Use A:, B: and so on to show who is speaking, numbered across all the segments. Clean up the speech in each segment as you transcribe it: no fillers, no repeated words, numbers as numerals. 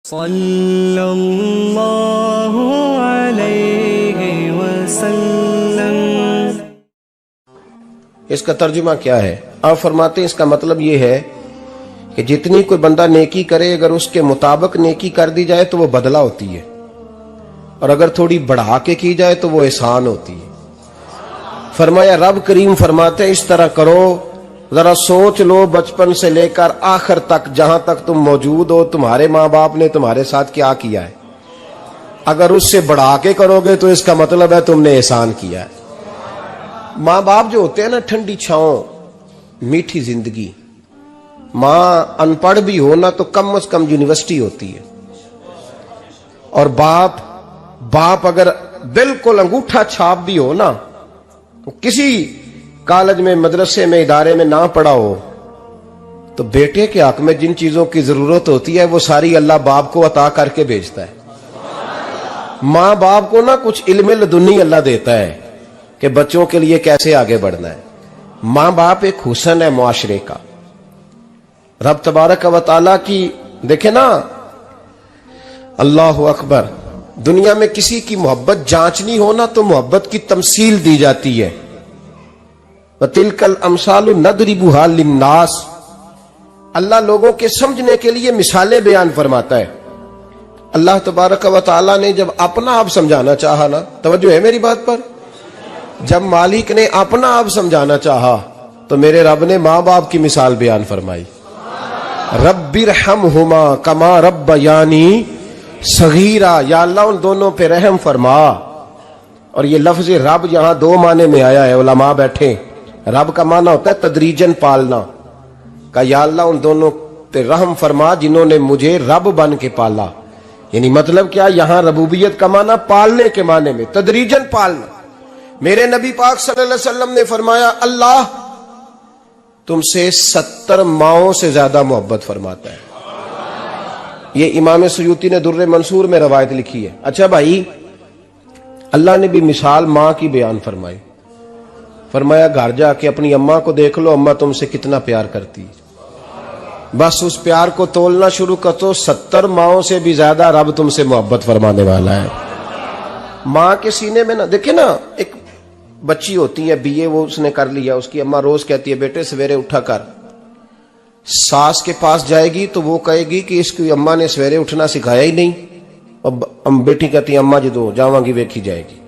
A: सल्लल्लाहु अलैहि वसल्लम।
B: इसका तर्जुमा क्या है? आप फरमाते हैं इसका मतलब ये है कि जितनी कोई बंदा नेकी करे, अगर उसके मुताबिक नेकी कर दी जाए तो वो बदला होती है, और अगर थोड़ी बढ़ा के की जाए तो वो एहसान होती है। फरमाया रब करीम फरमाते हैं इस तरह करो, जरा सोच लो बचपन से लेकर आखिर तक, जहां तक तुम मौजूद हो, तुम्हारे माँ बाप ने तुम्हारे साथ क्या किया है। अगर उससे बढ़ा के करोगे तो इसका मतलब है तुमने एहसान किया है। माँ बाप जो होते हैं ना, ठंडी छांव, मीठी जिंदगी। माँ अनपढ़ भी हो ना तो कम से कम यूनिवर्सिटी होती है, और बाप अगर बिल्कुल अंगूठा छाप भी हो ना, किसी कॉलेज में, मदरसे में, इदारे में ना पढ़ा हो, तो बेटे के हक में जिन चीजों की जरूरत होती है वो सारी अल्लाह बाप को अता करके भेजता है। माँ बाप को ना कुछ इल्म लदुन्नी अल्लाह देता है कि बच्चों के लिए कैसे आगे बढ़ना है। माँ बाप एक हुस्न है मुआशरे का। रब तबारक व तआला की देखे ना, अल्लाह अकबर, दुनिया में किसी की मोहब्बत जांचनी हो ना तो मोहब्बत की तमसील दी जाती है। तिलकल अमसालु नदरिबुहा लिन्नास, अल्लाह लोगों के समझने के लिए मिसालें बयान फरमाता है। अल्लाह तबारक व तआला ने जब अपना आप समझाना चाहा ना, तवज्जो है मेरी बात पर, जब मालिक ने अपना आप समझाना चाहा तो मेरे रब ने माँ बाप की मिसाल बयान फरमाई। रब्बिरहमहुमा कमा रब्बयानी सगीरा, या अल्लाह उन दोनों पे रहम फरमा। और ये लफ्ज रब यहां दो माने में आया है, उलमा बैठे। रब का माना होता है तदरीजन पालना का, या अल्लाह उन दोनों पे रहम फरमा जिन्होंने मुझे रब बन के पाला। यानी मतलब क्या, यहां रबूबियत का माना पालने के माने में, तदरीजन पालना। मेरे नबी पाक सल्लल्लाहु अलैहि वसल्लम ने फरमाया अल्लाह तुमसे 70 माओं से ज्यादा मोहब्बत फरमाता है। ये इमाम सुयूती ने दुर्र मंसूर में रवायत लिखी है। अच्छा भाई, अल्लाह ने भी मिसाल माँ की बयान फरमाई। फरमाया घर जाके अपनी अम्मा को देख लो, अम्मा तुमसे कितना प्यार करती है। बस उस प्यार को तोलना शुरू कर तो 70 माओं से भी ज्यादा रब तुमसे मोहब्बत फरमाने वाला है। माँ के सीने में ना, देखे ना, एक बच्ची होती है बीए, वो उसने कर लिया, उसकी अम्मा रोज कहती है बेटे सवेरे उठा कर। सास के पास जाएगी तो वो कहेगी कि इसकी अम्मा ने सवेरे उठना सिखाया ही नहीं, और बेटी कहती है अम्मा जी दो जावांगी वेखी जाएगी।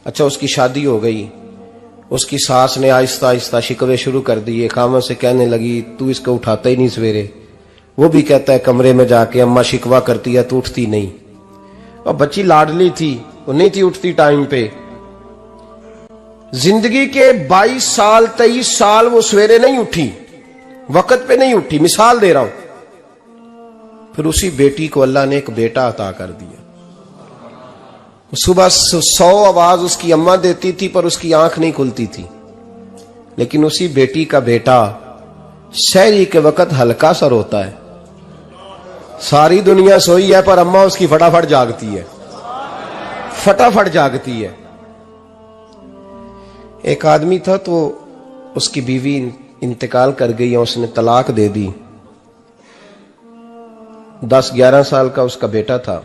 B: अच्छा, उसकी शादी हो गई, उसकी सास ने आहिस्ता आहिस्ता शिकवे शुरू कर दिए, खामन से कहने लगी तू इसको उठाता ही नहीं सवेरे। वो भी कहता है कमरे में जाके अम्मा शिकवा करती है तू उठती नहीं। और बच्ची लाडली थी, वो नहीं थी उठती टाइम पे। जिंदगी के 22 साल 23 साल वो सवेरे नहीं उठी, वक्त पे नहीं उठी, मिसाल दे रहा हूं। फिर उसी बेटी को अल्लाह ने एक बेटा अता कर दिया। सुबह 100 आवाज उसकी अम्मा देती थी पर उसकी आंख नहीं खुलती थी, लेकिन उसी बेटी का बेटा शहरी के वक्त हल्का सा रोता है। सारी दुनिया सोई है पर अम्मा उसकी फटाफट जागती है, फटाफट जागती है। एक आदमी था तो उसकी बीवी इंतकाल कर गई और उसने तलाक दे दी। 10-11 साल का उसका बेटा था,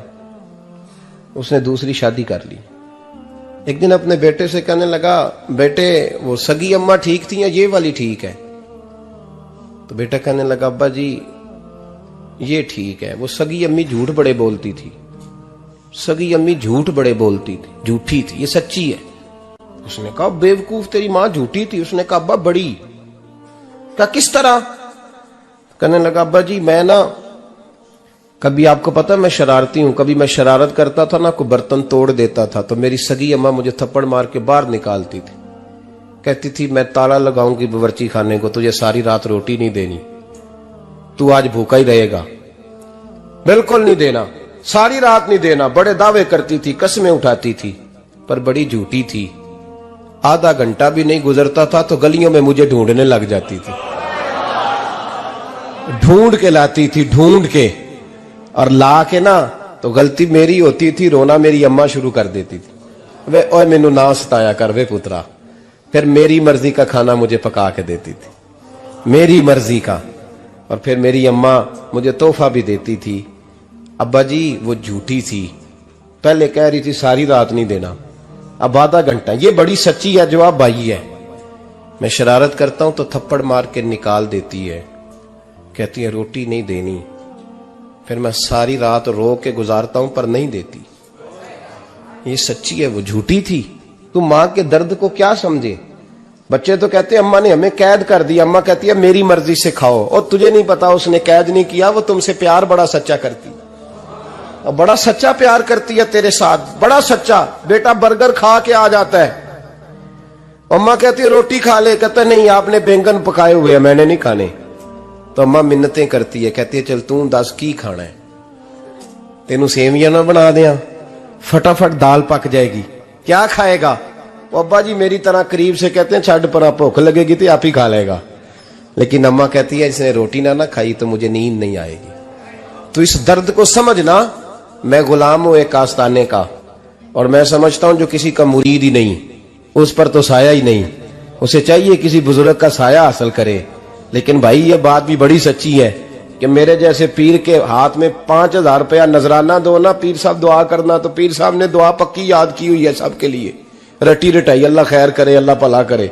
B: उसने दूसरी शादी कर ली। एक दिन अपने बेटे से कहने लगा बेटे वो सगी अम्मा ठीक थी या ये वाली ठीक है? तो बेटा कहने लगा अब्बा जी ये ठीक है, वो सगी अम्मी झूठ बड़े बोलती थी, सगी अम्मी झूठ बड़े बोलती थी, झूठी थी, ये सच्ची है। उसने कहा बेवकूफ तेरी मां झूठी थी। उसने कहा अब्बा बड़ी। क्या किस तरह? कहने लगा अब्बा जी मैं ना, कभी आपको पता मैं शरारती हूं, कभी मैं शरारत करता था ना, कोई बर्तन तोड़ देता था तो मेरी सगी अम्मा मुझे थप्पड़ मार के बाहर निकालती थी। कहती थी मैं ताला लगाऊंगी बावर्ची खाने को, तुझे सारी रात रोटी नहीं देनी, तू आज भूखा ही रहेगा। बिल्कुल नहीं देना, सारी रात नहीं देना। बड़े दावे करती थी, कसमें उठाती थी, पर बड़ी झूठी थी। आधा घंटा भी नहीं गुजरता था तो गलियों में मुझे ढूंढने लग जाती थी, ढूंढ के लाती थी, ढूंढ के, और ला के ना तो गलती मेरी होती थी, रोना मेरी अम्मा शुरू कर देती थी। वे ओए मैनू ना सताया कर वे पुत्रा। फिर मेरी मर्जी का खाना मुझे पका के देती थी, मेरी मर्जी का। और फिर मेरी अम्मा मुझे तोहफा भी देती थी, अब्बा जी वो झूठी थी, पहले कह रही थी सारी रात नहीं देना, अब आधा घंटा। ये बड़ी सच्ची है, जवाब भाई है। मैं शरारत करता हूं तो थप्पड़ मार के निकाल देती है, कहती है रोटी नहीं देनी। फिर मैं सारी रात रो के गुजारता हूं पर नहीं देती। ये सच्ची है, वो झूठी थी। तू मां के दर्द को क्या समझे। बच्चे तो कहते हैं अम्मा ने हमें कैद कर दिया, अम्मा कहती है मेरी मर्जी से खाओ। और तुझे नहीं पता उसने कैद नहीं किया, वो तुमसे प्यार बड़ा सच्चा करती, और बड़ा सच्चा प्यार करती है तेरे साथ, बड़ा सच्चा। बेटा बर्गर खा के आ जाता है, अम्मा कहती है रोटी खा ले, कहता नहीं आपने बैंगन पकाए हुए हैं मैंने नहीं खाने। तो अम्मा मिन्नतें करती है, कहती है चल तू दस की खाना है, तेनू सेवियां ना बना दिया, फटाफट दाल पक जाएगी, क्या खाएगा। अब्बा जी मेरी तरह करीब से कहते हैं छड़ पर भूख लगेगी तो आप ही खा लेगा। लेकिन अम्मा कहती है इसने रोटी ना खाई तो मुझे नींद नहीं आएगी। तो इस दर्द को समझना। मैं गुलाम हूं एक आस्ताने का, और मैं समझता हूं जो किसी का मुरीद ही नहीं उस पर तो साया ही नहीं, उसे चाहिए किसी बुजुर्ग का साया हासिल करे। लेकिन भाई ये बात भी बड़ी सच्ची है कि मेरे जैसे पीर के हाथ में 5000 रुपया नजराना दो ना, पीर साहब दुआ करना, तो पीर साहब ने दुआ पक्की याद की हुई है सबके लिए, रटी रटाई, अल्लाह खैर करे अल्लाह भला करे,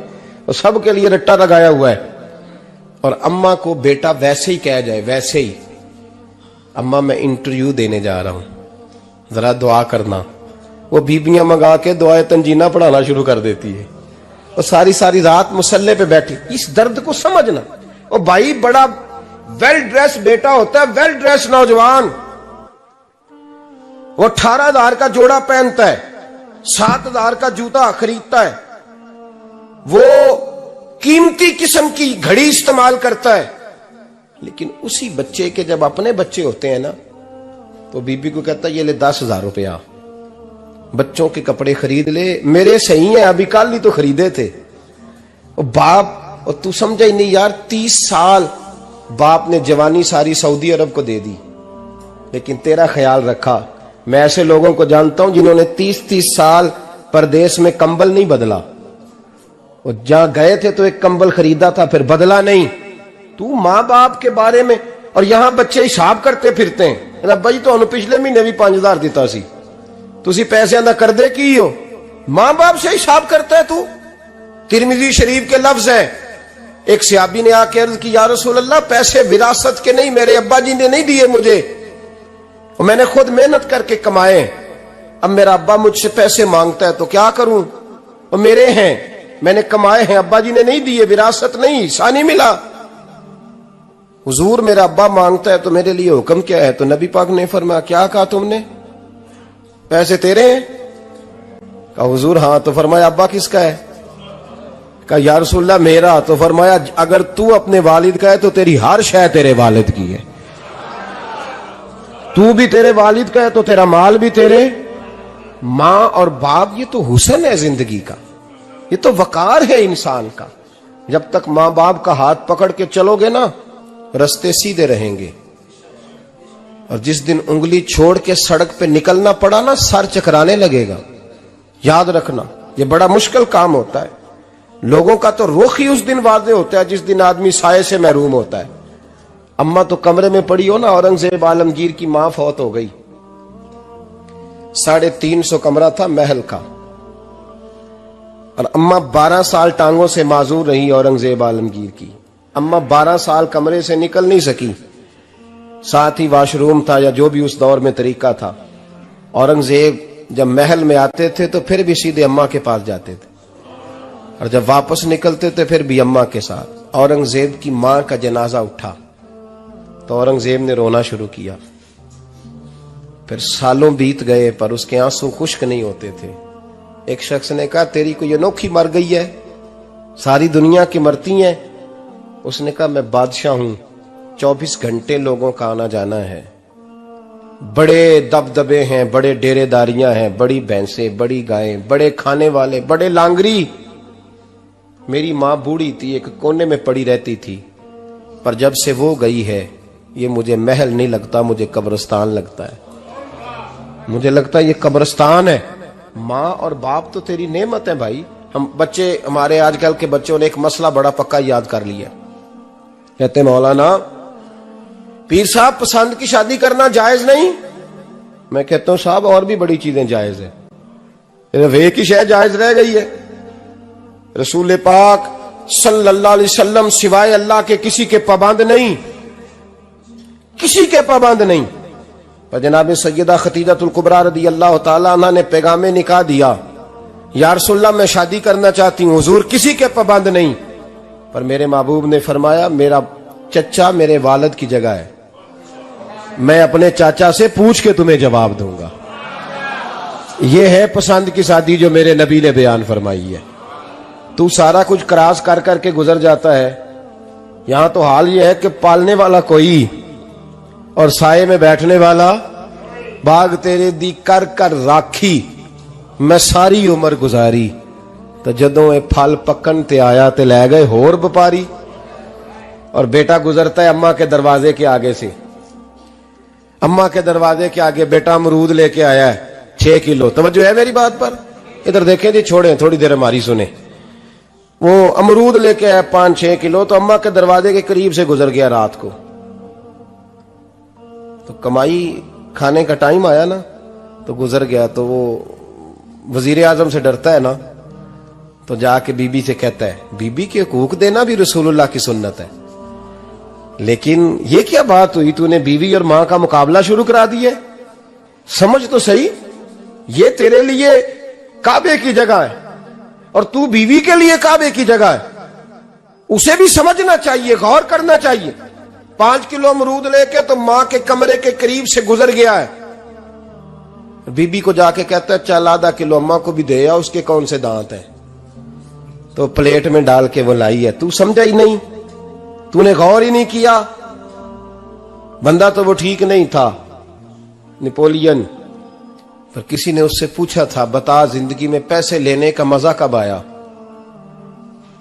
B: तो सबके लिए रट्टा लगाया हुआ है। और अम्मा को बेटा वैसे ही कह जाए, वैसे ही अम्मा मैं इंटरव्यू देने जा रहा हूं, जरा दुआ करना, वो बीबियां मंगा के दुआए तंजीना पढ़ाना शुरू कर देती है, और सारी सारी रात मुसल्ले पे बैठी। इस दर्द को समझना। और भाई बड़ा वेल ड्रेस बेटा होता है, वेल ड्रेस नौजवान, वो 18,000 का जोड़ा पहनता है, 7,000 का जूता खरीदता है, वो कीमती किस्म की घड़ी इस्तेमाल करता है। लेकिन उसी बच्चे के जब अपने बच्चे होते हैं ना, तो बीबी को कहता है ये ले 10,000 रुपया, बच्चों के कपड़े खरीद ले, मेरे सही है अभी कल ही तो खरीदे थे। और बाप, और तू समझा ही नहीं यार, 30 साल बाप ने जवानी सारी सऊदी अरब को दे दी, लेकिन तेरा ख्याल रखा। मैं ऐसे लोगों को जानता हूं जिन्होंने 30-30 साल परदेश में कंबल नहीं बदला, और जहां गए थे तो एक कंबल खरीदा था फिर बदला नहीं। तू मां बाप के बारे में, और यहां बच्चे हिसाब करते फिरते हैं, रब्बा जी तो पिछले महीने भी 5,000 दिता सी, तुसी पैसे दा कर दे की हो, मां बाप से हिसाब करता है तू। तिरमिजी शरीफ के लफ्ज है, एक सहाबी ने आके अर्ज की या रसूल अल्लाह पैसे विरासत के नहीं, मेरे अब्बा जी ने नहीं दिए मुझे, और मैंने खुद मेहनत करके कमाए, अब मेरा अब्बा मुझसे पैसे मांगता है तो क्या करूं, और मेरे हैं, मैंने कमाए हैं, अब्बा जी ने नहीं दिए, विरासत नहीं, हिस्सा नहीं मिला। हुजूर मेरा अब्बा मांगता है तो मेरे लिए हुक्म क्या है। तो नबी पाक ने फरमाया क्या कहा तुमने, पैसे तेरे हैं? कहा हुजूर हाँ। तो फरमाया अब्बा किसका है? कहा या रसूलल्लाह मेरा। तो फरमाया अगर तू अपने वालिद का है तो तेरी हर शय तेरे वालिद की है, तू भी तेरे वालिद का है तो तेरा माल भी तेरे। मां और बाप ये तो हुस्न है जिंदगी का, ये तो वकार है इंसान का। जब तक मां बाप का हाथ पकड़ के चलोगे ना, रास्ते सीधे रहेंगे, और जिस दिन उंगली छोड़ के सड़क पे निकलना पड़ा ना, सर चकराने लगेगा। याद रखना ये बड़ा मुश्किल काम होता है। लोगों का तो रुख ही उस दिन वादे होता है जिस दिन आदमी साये से महरूम होता है। अम्मा तो कमरे में पड़ी हो ना, औरंगजेब आलमगीर की मां फौत हो गई, 350 कमरा था महल का, और अम्मा 12 साल टांगों से माजूर रही औरंगजेब आलमगीर की। अम्मा 12 साल कमरे से निकल नहीं सकी, साथ ही वॉशरूम था या जो भी उस दौर में तरीका था। औरंगजेब जब महल में आते थे तो फिर भी सीधे अम्मा के पास जाते थे, और जब वापस निकलते थे फिर भी अम्मा के साथ। औरंगजेब की मां का जनाजा उठा तो औरंगजेब ने रोना शुरू किया। फिर सालों बीत गए पर उसके आंसू खुश्क नहीं होते थे। एक शख्स ने कहा तेरी कोई अनोखी मर गई है, सारी दुनिया की मरती हैं। उसने कहा मैं बादशाह हूं, 24 घंटे लोगों का आना जाना है, बड़े दबदबे हैं, बड़े डेरेदारियां हैं, बड़ी भैंसें, बड़ी गायें, बड़े खाने वाले, बड़े लांगरी। मेरी मां बूढ़ी थी, एक कोने में पड़ी रहती थी, पर जब से वो गई है ये मुझे महल नहीं लगता, मुझे कब्रिस्तान लगता है। मुझे लगता है ये कब्रिस्तान है। मां और बाप तो तेरी नेमत है भाई। हम बच्चे, हमारे आजकल के बच्चों ने एक मसला बड़ा पक्का याद कर लिया, कहते मौलाना पीर साहब पसंद की शादी करना जायज नहीं। मैं कहता हूं साहब और भी बड़ी चीजें जायज है, सिर्फ एक ही शय जायज रह गई है। रसूल पाक सल्लल्लाहु अलैहि वसल्लम सिवाय अल्लाह के किसी के पाबंद नहीं, किसी के पाबंद नहीं। पर जनाब सैयदा खतीजतुल कुबरा रदी अल्लाह ताला अन्हा ने पैगामे निकाह दिया, या रसूलल्लाह मैं शादी करना चाहती हूं, हुजूर किसी के पाबंद नहीं। पर मेरे महबूब ने फरमाया मेरा चचा मेरे वालिद की जगह है, मैं अपने चाचा से पूछ के तुम्हें जवाब दूंगा। यह है पसंद की शादी जो मेरे नबी ने बयान फरमाई है। तू सारा कुछ क्रॉस कर करके गुजर जाता है। यहां तो हाल यह है कि पालने वाला कोई और साये में बैठने वाला, बाग तेरे दी कर कर राखी मैं सारी उम्र गुजारी, तो जदों ये फल पकन ते आया ते लै गए होर व्यापारी। और बेटा गुजरता है अम्मा के दरवाजे के आगे से, अम्मा के दरवाजे के आगे बेटा अमरूद लेके आया है 6 किलो। तवज्जो है मेरी बात पर? इधर देखें जी, छोड़ें थोड़ी देर हमारी सुने। वो अमरूद लेके आया 5-6 किलो, तो अम्मा के दरवाजे के करीब से गुजर गया रात को। तो कमाई खाने का टाइम आया ना, तो गुजर गया। तो वो वजीर आजम से डरता है ना, तो जाके बीबी से कहता है बीबी के हकूक देना भी रसूलुल्लाह की सुन्नत है। लेकिन ये क्या बात हुई, तूने बीवी और मां का मुकाबला शुरू करा दिया? समझ तो सही, ये तेरे लिए काबे की जगह है और तू बीवी के लिए काबे की जगह है। उसे भी समझना चाहिए, गौर करना चाहिए। 5 किलो अमरूद लेके तो मां के कमरे के करीब से गुजर गया है। बीबी को जाके कहता है चल आधा किलो अम्मा को भी दे, या उसके कौन से दांत हैं। तो प्लेट में डाल के वो लाई है। तू समझा ही नहीं, तूने गौर ही नहीं किया। बंदा तो वो ठीक नहीं था, नेपोलियन। पर किसी ने उससे पूछा था बता जिंदगी में पैसे लेने का मजा कब आया?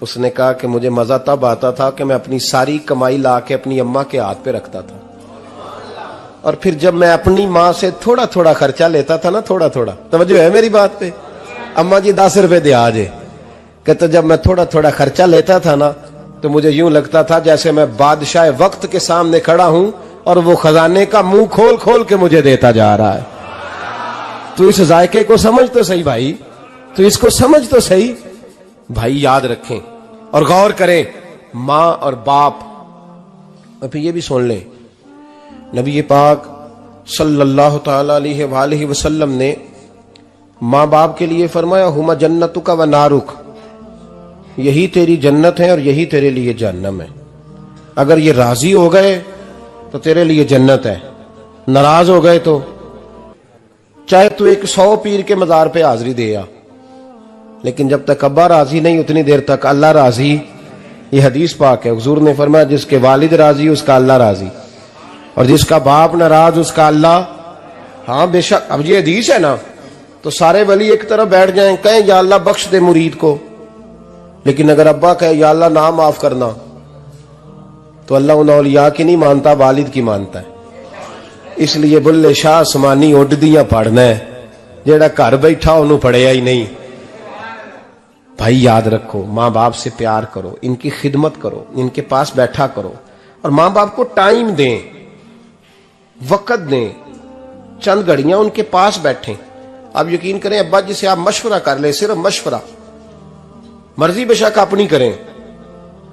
B: उसने कहा कि मुझे मजा तब आता था कि मैं अपनी सारी कमाई ला के अपनी अम्मा के हाथ पे रखता था, और फिर जब मैं अपनी मां से थोड़ा थोड़ा खर्चा लेता था ना, थोड़ा थोड़ा, तवज्जो है मेरी बात पे? अम्मा जी 10 रुपए दे आज, कहते जब मैं थोड़ा थोड़ा खर्चा लेता था ना, तो मुझे यूं लगता था जैसे मैं बादशाह वक्त के सामने खड़ा हूं और वो खजाने का मुंह खोल खोल के मुझे देता जा रहा है। तू इस जायके को समझ तो सही भाई, तू इसको समझ तो सही भाई। याद रखें और गौर करें, मां और बाप। और फिर ये भी सुन लें, नबी पाक सल्लल्लाहु ताला अलैहि वसल्लम ने मां बाप के लिए फरमाया हुमा जन्नतुका व नारुक, यही तेरी जन्नत है और यही तेरे लिए जहन्नम है। अगर ये राजी हो गए तो तेरे लिए जन्नत है, नाराज हो गए तो चाहे तू 100 पीर के मजार पे हाजिरी दे आ, लेकिन जब तक अब्बा राजी नहीं उतनी देर तक अल्लाह राजी। ये हदीस पाक है, हुजूर ने फरमाया जिसके वालिद राजी उसका अल्लाह राजी, और जिसका बाप नाराज उसका अल्लाह। हाँ बेशक, अब ये हदीस है ना, तो सारे वली एक तरफ बैठ जाएं, कहें या अल्लाह बख्श दे मुरीद को। लेकिन अगर अब्बा कहे या अल्लाह ना माफ करना, तो अल्लाह उन औलिया की नहीं मानता, वालिद की मानता है। इसलिए बुल्ले शाह आसमानी उड्डियां पढ़ना है, जेड़ा घर बैठा उन्होंने पढ़िया ही नहीं। भाई याद रखो, मां बाप से प्यार करो, इनकी खिदमत करो, इनके पास बैठा करो, और मां बाप को टाइम दें, वक्त दें, चंद घड़ियां उनके पास बैठें। आप यकीन करें, अब्बा जी से आप मशवरा कर ले, सिर्फ मशवरा, मर्जी बेशक अपनी करें,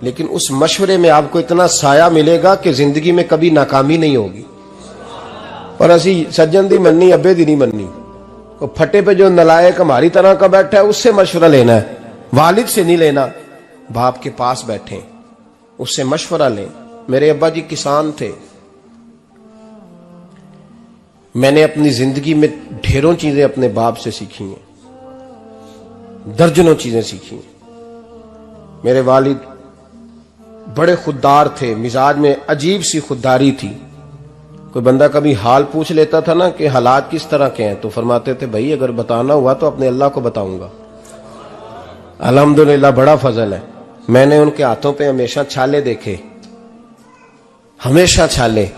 B: लेकिन उस मशवरे में आपको इतना साया मिलेगा कि जिंदगी में कभी नाकामी नहीं होगी। और असी सज्जन दी मननी, अब्बे दी नहीं मननी। तो फटे पे जो नलायक हमारी तरह का बैठा है उससे मशवरा लेना है, वालिद से नहीं लेना। बाप के पास बैठे, उससे मशवरा लें। मेरे अब्बा जी किसान थे, मैंने अपनी जिंदगी में ढेरों चीजें अपने बाप से सीखी हैं, दर्जनों चीजें सीखी हैं। मेरे वालिद बड़े खुददार थे, मिजाज में अजीब सी खुददारी थी। कोई बंदा कभी हाल पूछ लेता था ना कि हालात किस तरह के हैं, तो फरमाते थे भाई अगर बताना हुआ तो अपने अल्लाह को बताऊंगा। अल्हम्दुलिल्लाह बड़ा फजल है, मैंने उनके हाथों पे हमेशा छाले देखे, हमेशा छाले,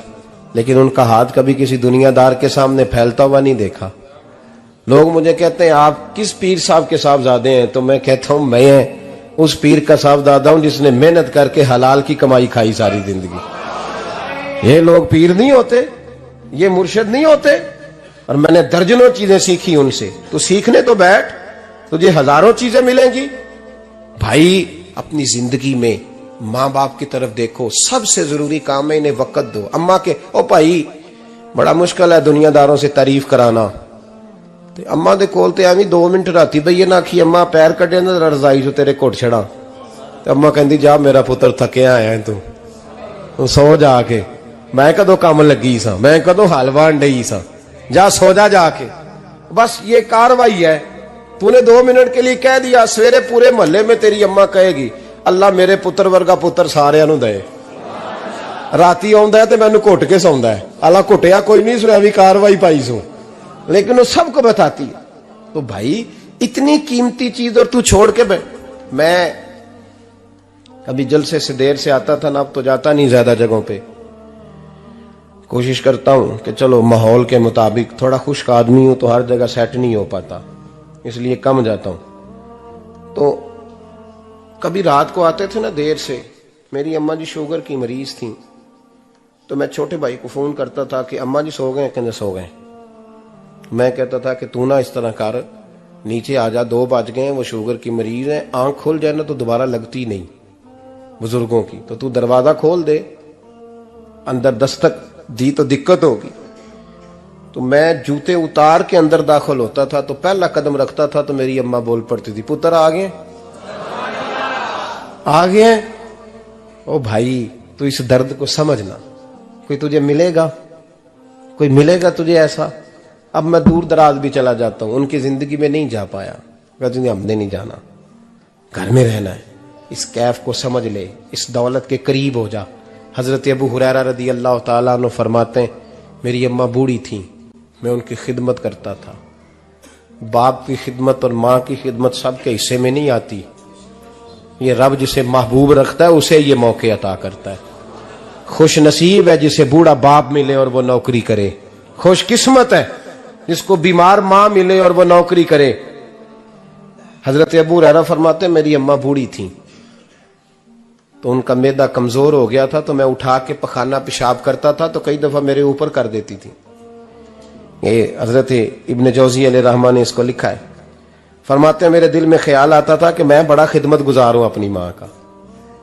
B: लेकिन उनका हाथ कभी किसी दुनियादार के सामने फैलता हुआ नहीं देखा। लोग मुझे कहते हैं आप किस पीर साहब के साहबजादे हैं, तो मैं कहता हूं मैं उस पीर का साहबजादा हूं जिसने मेहनत करके हलाल की कमाई खाई सारी जिंदगी। ये लोग पीर नहीं होते, ये मुर्शिद नहीं होते, और मैंने दर्जनों चीजें सीखी उनसे। तो सीखने तो बैठ, तुझे हजारों चीजें मिलेंगी। भाई अपनी जिंदगी में माँ बाप की तरफ देखो, सबसे जरूरी काम है इन्हें वक्त दो। अम्मा के ओ भाई बड़ा मुश्किल है दुनियादारों से तारीफ कराना, ते अम्मा दे कोल ते एवं 2 मिनट राती बईए ना आखी अम्मा पैर कटे ना रजाई चो तेरे घुट छड़ा, ते अम्मा कहती जा मेरा पुत्र थकिया आया तू सो जाके, मैं कदों काम लगी सा, मैं कदों हलवान डई सा, जा सो जा जाके। बस ये कार्रवाई है। तूने 2 मिनट के लिए कह दिया, सवेरे पूरे मोहल्ले में तेरी अम्मा कहेगी अल्लाह मेरे पुत्र वर्गा पुत्र सारियां नूं दे। राती आउंदा है ते मैनू घुट के सौंदा है, अल्लाह घुटिया कोई नहीं सुनिया भी कार्रवाई पाई सू, लेकिन वो सबको बताती है। तो भाई इतनी कीमती चीज और तू छोड़ के मैं कभी जलसे से देर से आता था ना, अब तो जाता नहीं ज्यादा जगहों पे। कोशिश करता हूं कि चलो माहौल के मुताबिक, थोड़ा खुश्क आदमी हूं तो हर जगह सेट नहीं हो पाता, इसलिए कम जाता हूं। तो कभी रात को आते थे ना देर से, मेरी अम्मा जी शुगर की मरीज थी, तो मैं छोटे भाई को फोन करता था कि अम्मा जी सो गए, कहने सो गए। मैं कहता था कि तू ना इस तरह कर, नीचे आ जा, 2 बज गए, वो शुगर की मरीज है, आंख खुल जाए ना तो दोबारा लगती नहीं बुजुर्गों की, तो तू दरवाजा खोल दे, अंदर दस्तक दी तो दिक्कत होगी। तो मैं जूते उतार के अंदर दाखिल होता था, तो पहला कदम रखता था तो मेरी अम्मा बोल पड़ती थी पुत्र आ गए, आ गए। ओ भाई तू इस दर्द को समझना, कोई तुझे मिलेगा, कोई मिलेगा तुझे ऐसा। अब मैं दूर दराज भी चला जाता हूं, उनकी जिंदगी में नहीं जा पाया, कहते हमने नहीं जाना, घर में रहना है। इस कैफ को समझ ले, इस दौलत के करीब हो जा। हजरत अबू हुरैरा रदी अल्लाह ताला अन्हु फरमाते हैं मेरी अम्मा बूढ़ी थी, मैं उनकी खिदमत करता था। बाप की खिदमत और माँ की खिदमत सबके हिस्से में नहीं आती, ये रब जिसे महबूब रखता है उसे ये मौके अता करता है। खुश नसीब है जिसे बूढ़ा बाप मिले और वो नौकरी करे, खुश किस्मत है जिसको बीमार माँ मिले और वो नौकरी करे। हजरत अबू हुरैरा फरमाते मेरी अम्मा बूढ़ी थी, तो उनका मैदा कमजोर हो गया था, तो मैं उठा के पखाना पेशाब करता था तो कई दफा मेरे ऊपर कर देती थी। ये हजरत इब्न जौजी अलैहिर्रहमा ने इसको लिखा है। फरमाते हैं मेरे दिल में ख्याल आता था कि मैं बड़ा खिदमत गुजार हूं अपनी माँ का।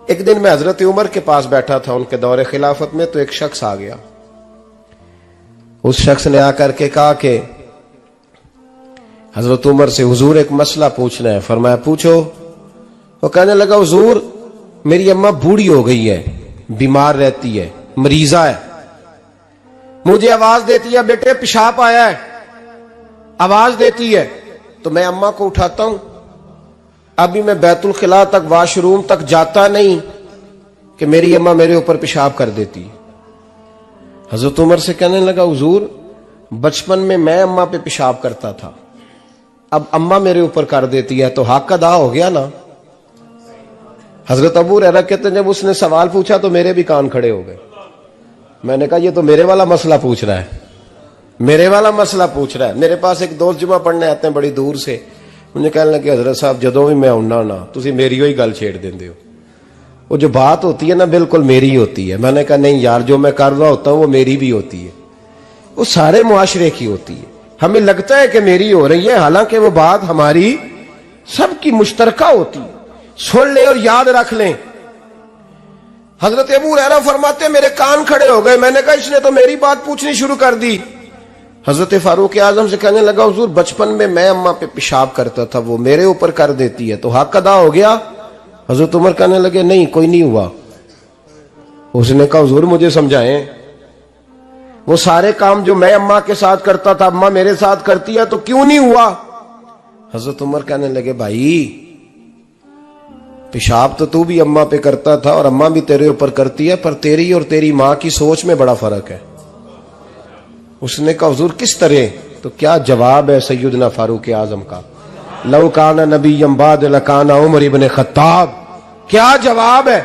B: एक दिन मैं हजरत उमर के पास बैठा था उनके दौरे खिलाफत में, तो एक शख्स आ गया। उस शख्स ने आकर के कहा कि हजरत उमर से हुजूर एक मसला पूछना है। फरमाया पूछो। वो कहने लगा हुजूर मेरी अम्मा बूढ़ी हो गई है, बीमार रहती है, मरीजा है, मुझे आवाज देती है बेटे पेशाब आया है, आवाज देती है, तो मैं अम्मा को उठाता हूं। अभी मैं बैतुल खिला तक, वॉशरूम तक जाता नहीं कि मेरी अम्मा मेरे ऊपर पेशाब कर देती है। हजरत उमर से कहने लगा हुजूर बचपन में मैं अम्मा पे पेशाब करता था, अब अम्मा मेरे ऊपर कर देती है, तो हक अदा हो गया ना। हजरत अबू हुरैरा कहते जब उसने सवाल पूछा तो मेरे भी कान खड़े हो गए। मैंने कहा ये तो मेरे वाला मसला पूछ रहा है, मेरे वाला मसला पूछ रहा है। मेरे पास एक दोस्त जुमा पढ़ने आते हैं बड़ी दूर से, मुझे कहने लगे हजरत साहब जदों भी मैं आउना ना तुसी मेरी ही गल छेड़ देंदे हो, वो जो बात होती है ना बिल्कुल मेरी होती है। मैंने कहा नहीं यार जो मैं कर रहा होता हूं वो मेरी भी होती है, वो सारे मुआशरे की होती है। हमें लगता है कि मेरी हो रही है, हालांकि वो बात हमारी सबकी मुश्तरका होती है। सुन ले और याद रख लें। हजरत अबू हुरैरा फरमाते मेरे कान खड़े हो गए। मैंने कहा इसने तो मेरी बात पूछनी शुरू कर दी। हजरत फारूक आजम से कहने लगा हुजूर बचपन में मैं अम्मा पे पेशाब करता था, वो मेरे ऊपर कर देती है, तो हक अदा हो गया। हजरत उमर कहने लगे नहीं कोई नहीं हुआ। उसने कहा हुजूर मुझे समझाएं, वो सारे काम जो मैं अम्मा के साथ करता था अम्मा मेरे साथ करती है, तो क्यों नहीं हुआ। हजरत उमर कहने लगे भाई पेशाब तो तू भी अम्मा पे करता था और अम्मा भी तेरे ऊपर करती है, पर तेरी और तेरी माँ की सोच में बड़ा फर्क है। उसने कहा हुजूर किस तरह, तो क्या जवाब है सैयदना फारूक आजम का, लौ काना नबिय्यम बाद लकाना उमर इब्न खत्ताब। क्या जवाब है।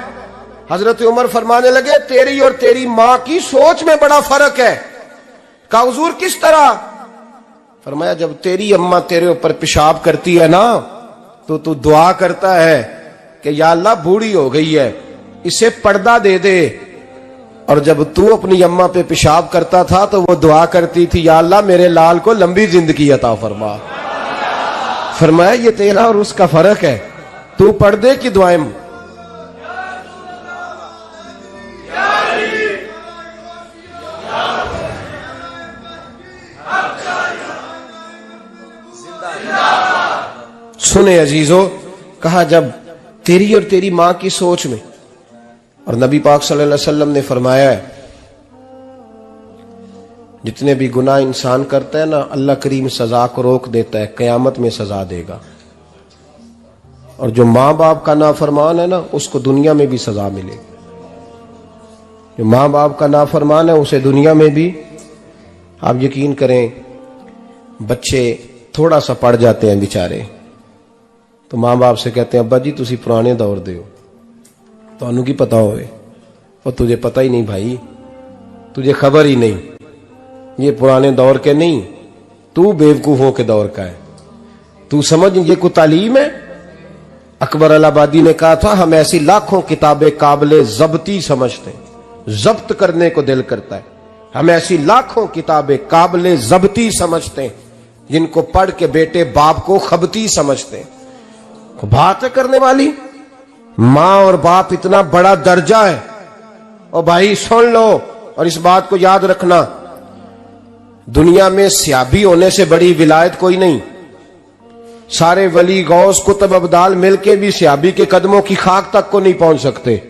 B: हजरत उमर फरमाने लगे तेरी और तेरी माँ की सोच में बड़ा फर्क है। कहा हुजूर किस तरह। फरमाया जब तेरी अम्मा तेरे ऊपर पेशाब करती है ना तो तू दुआ करता है कि या अल्लाह बूढ़ी हो गई है, इसे पर्दा दे दे, और जब तू अपनी अम्मा पे पेशाब करता था तो वो दुआ करती थी, या अल्लाह मेरे लाल को लंबी जिंदगी अता फरमा। फरमाया ये तेरा और उसका फर्क है, तू पर्दे की दुआएं। सुने अजीजों, कहा जब तेरी और तेरी मां की सोच में, और नबी पाक सल्लल्लाहु अलैहि वसल्लम ने फरमाया है जितने भी गुनाह इंसान करता है ना, अल्लाह करीम सजा को रोक देता है, कयामत में सजा देगा। और जो माँ बाप का नाफरमान है ना, उसको दुनिया में भी सजा मिलेगी। जो माँ बाप का नाफरमान है उसे दुनिया में भी, आप यकीन करें, बच्चे थोड़ा सा पड़ जाते हैं बेचारे, तो माँ बाप से कहते हैं अब्बा जी तुसी पुराने दौर दे हो, तो की पता होवे। और तुझे पता ही नहीं भाई, तुझे खबर ही नहीं, ये पुराने दौर के नहीं, तू बेवकूफों के दौर का है। तू समझ ये कोई तालीम है? अकबर अलाहाबादी ने कहा था, हम ऐसी लाखों किताबें काबिले जब्ती समझते हैं, जब्त करने को दिल करता है। हम ऐसी लाखों किताबें काबिले जब्ती समझते हैं, जिनको पढ़ के बेटे बाप को खबती समझते हैं। बात है करने वाली, मां और बाप इतना बड़ा दर्जा है। और भाई सुन लो, और इस बात को याद रखना, दुनिया में सियाबी होने से बड़ी विलायत कोई नहीं। सारे वली गौस कुतुब अब्दाल मिलके भी सियाबी के कदमों की खाक तक को नहीं पहुंच सकते।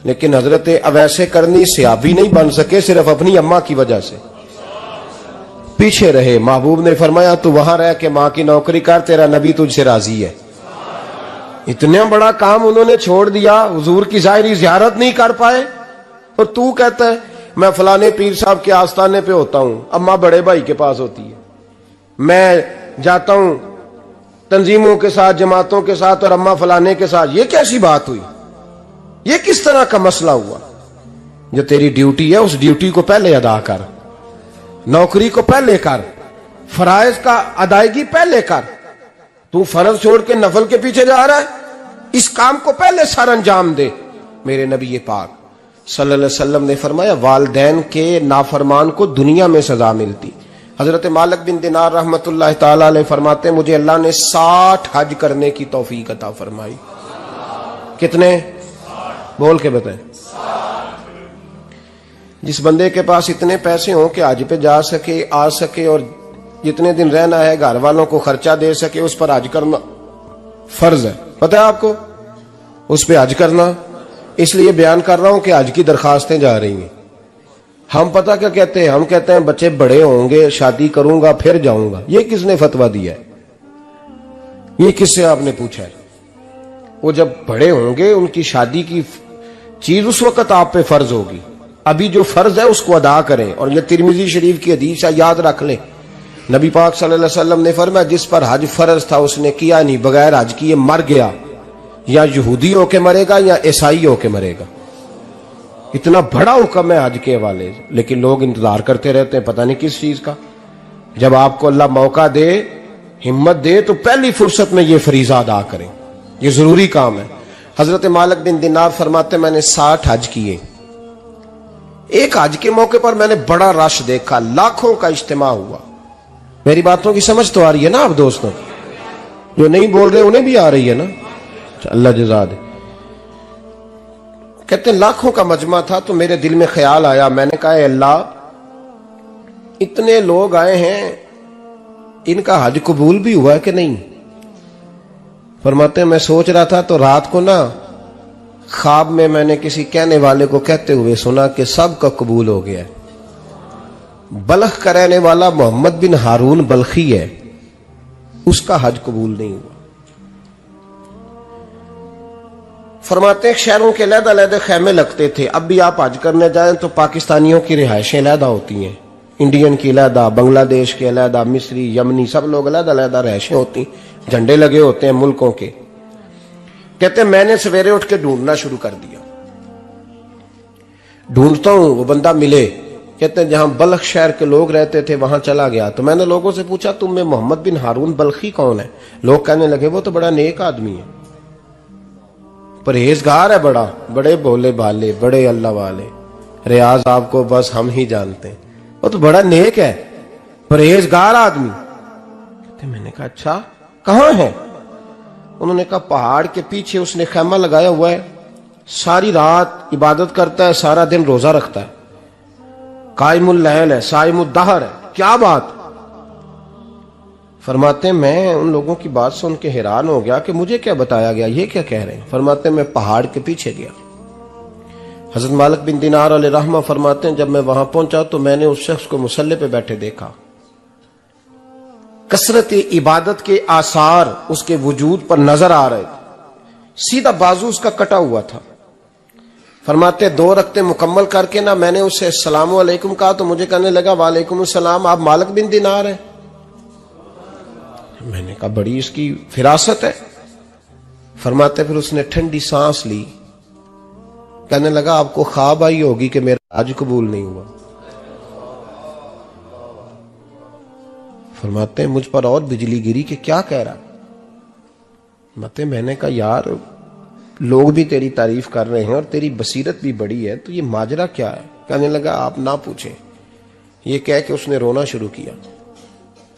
B: लेकिन हजरत अवैसे करनी सियाबी नहीं बन सके, सिर्फ अपनी अम्मा की वजह से पीछे रहे। महबूब ने फरमाया तू वहां रह के मां की नौकरी कर, तेरा नबी तुझसे राजी है। इतना बड़ा काम उन्होंने छोड़ दिया, हुजूर की जाहिरी जियारत नहीं कर पाए। और तू कहता है मैं फलाने पीर साहब के आस्थाने पे होता हूं, अम्मा बड़े भाई के पास होती है, मैं जाता हूं तंजीमों के साथ, जमातों के साथ, और अम्मा फलाने के साथ। ये कैसी बात हुई? ये किस तरह का मसला हुआ? जो तेरी ड्यूटी है उस ड्यूटी को पहले अदा कर, नौकरी को पहले कर, फराइज का अदायगी पहले कर। तू फर्ज छोड़ के नफल के पीछे जा रहा है, इस काम को पहले सर अंजाम दे। मेरे नबी पाक सल्लल्लाहु अलैहि वसल्लम ने फरमाया वालिदैन के नाफरमान को दुनिया में सजा मिलती। हजरत मालिक बिन दिनार रहमतुल्लाह ताला अलैह फरमाते मुझे अल्लाह ने 60 हज करने की तौफीक अता फरमाई। कितने? बोल के बताएं। जिस बंदे के पास इतने पैसे हों कि हज पे जा सके, आ सके, और जितने दिन रहना है घर वालों को खर्चा दे सके, उस पर हज करना फर्ज है। पता है आपको? उस पर हज करना। इसलिए बयान कर रहा हूं कि हज की दरखास्तें जा रही हैं। हम पता क्या कहते हैं? हम कहते हैं बच्चे बड़े होंगे, शादी करूंगा, फिर जाऊंगा। ये किसने फतवा दिया है? ये किससे आपने पूछा है? वो जब बड़े होंगे उनकी शादी की चीज उस वक्त आप पे फर्ज होगी। अभी जो फर्ज है उसको अदा करें। और ये तिरमिजी शरीफ की हदीस है, याद रख लें। नबी पाक सल्लल्लाहु अलैहि वसल्लम ने फरमाया जिस पर हज फर्ज था उसने किया नहीं, बगैर हज किए मर गया, या यहूदी होके मरेगा या ईसाई होके मरेगा। इतना बड़ा हुक्म है हज के हवाले से, लेकिन लोग इंतजार करते रहते हैं पता नहीं किस चीज का। जब आपको अल्लाह मौका दे, हिम्मत दे, तो पहली फुर्सत में ये फरीजा अदा करें, ये जरूरी काम है। हजरत मालिक बिन दिनार फरमाते मैंने 60 हज किए। एक हज के मौके पर मैंने बड़ा रश देखा, लाखों का इज्तिमा हुआ। मेरी बातों की समझ तो आ रही है ना आप दोस्तों? जो नहीं बोल रहे उन्हें भी आ रही है ना? अल्लाह जज़ा दे। कहते हैं लाखों का मजमा था, तो मेरे दिल में ख्याल आया, मैंने कहा अल्लाह इतने लोग आए हैं, इनका हज कबूल भी हुआ है कि नहीं? फरमाते हैं मैं सोच रहा था तो रात को ना ख्वाब में मैंने किसी कहने वाले को कहते हुए सुना कि सबका कबूल हो गया। बल्ख का रहने वाला मोहम्मद बिन हारून बल्खी है, उसका हज कबूल नहीं हुआ। फरमाते हैं शहरों के अलग-अलग खैमे लगते थे। अब भी आप हज करने जाएं तो पाकिस्तानियों की रिहायशें अलग होती हैं, इंडियन की अलग, बांग्लादेश के अलग, मिस्री, यमनी, सब लोग अलग-अलग रिहायशें होती, झंडे लगे होते हैं मुल्कों के। कहते मैंने सवेरे उठ के ढूंढना शुरू कर दिया। ढूंढता हूं, वो बंदा मिले। कहते हैं जहां बल्ख शहर के लोग रहते थे वहां चला गया। तो मैंने लोगों से पूछा तुम में मोहम्मद बिन हारून बल्खी कौन है? लोग कहने लगे वो तो बड़ा नेक आदमी है, परहेजगार है, बड़े भोले भाले, बड़े अल्लाह वाले। रियाज आपको बस हम ही जानते हैं, वो तो बड़ा नेक है, परहेजगार आदमी। तो मैंने कहा अच्छा कहां है? उन्होंने कहा पहाड़ के पीछे उसने खैमा लगाया हुआ है, सारी रात इबादत करता है, सारा दिन रोजा रखता है, कायमुल लैल है, साइमुद दहर है। क्या बात? फरमाते हैं मैं उन लोगों की बात सुन के हैरान हो गया कि मुझे क्या बताया गया, ये क्या कह रहे हैं। फरमाते हैं मैं पहाड़ के पीछे गया। हजरत मालिक बिन दिनार अलैहिर्रहमा फरमाते हैं जब मैं वहां पहुंचा तो मैंने उस शख्स को मुसल्ले पे बैठे देखा, कसरत इबादत के आसार उसके वजूद पर नजर आ रहे थे, सीधा बाजू उसका कटा हुआ था। फरमाते 2 रकते मुकम्मल करके ना मैंने उससे अस्सलामु अलैकुम कहा तो मुझे कहने लगा वालेकुम अस्सलाम, आप मालिक बिन दिनार हैं? मैंने कहा बड़ी इसकी फिरासत है। फरमाते फिर उसने ठंडी सांस ली, कहने लगा आपको ख्वाब आई होगी कि मेरा हज कबूल नहीं हुआ। फरमाते मुझ पर और बिजली गिरी कि क्या कह रहा। मते मैंने कहा यार लोग भी तेरी तारीफ कर रहे हैं और तेरी बसीरत भी बड़ी है, तो ये माजरा क्या है? कहने लगा आप ना पूछें। ये कह के उसने रोना शुरू किया,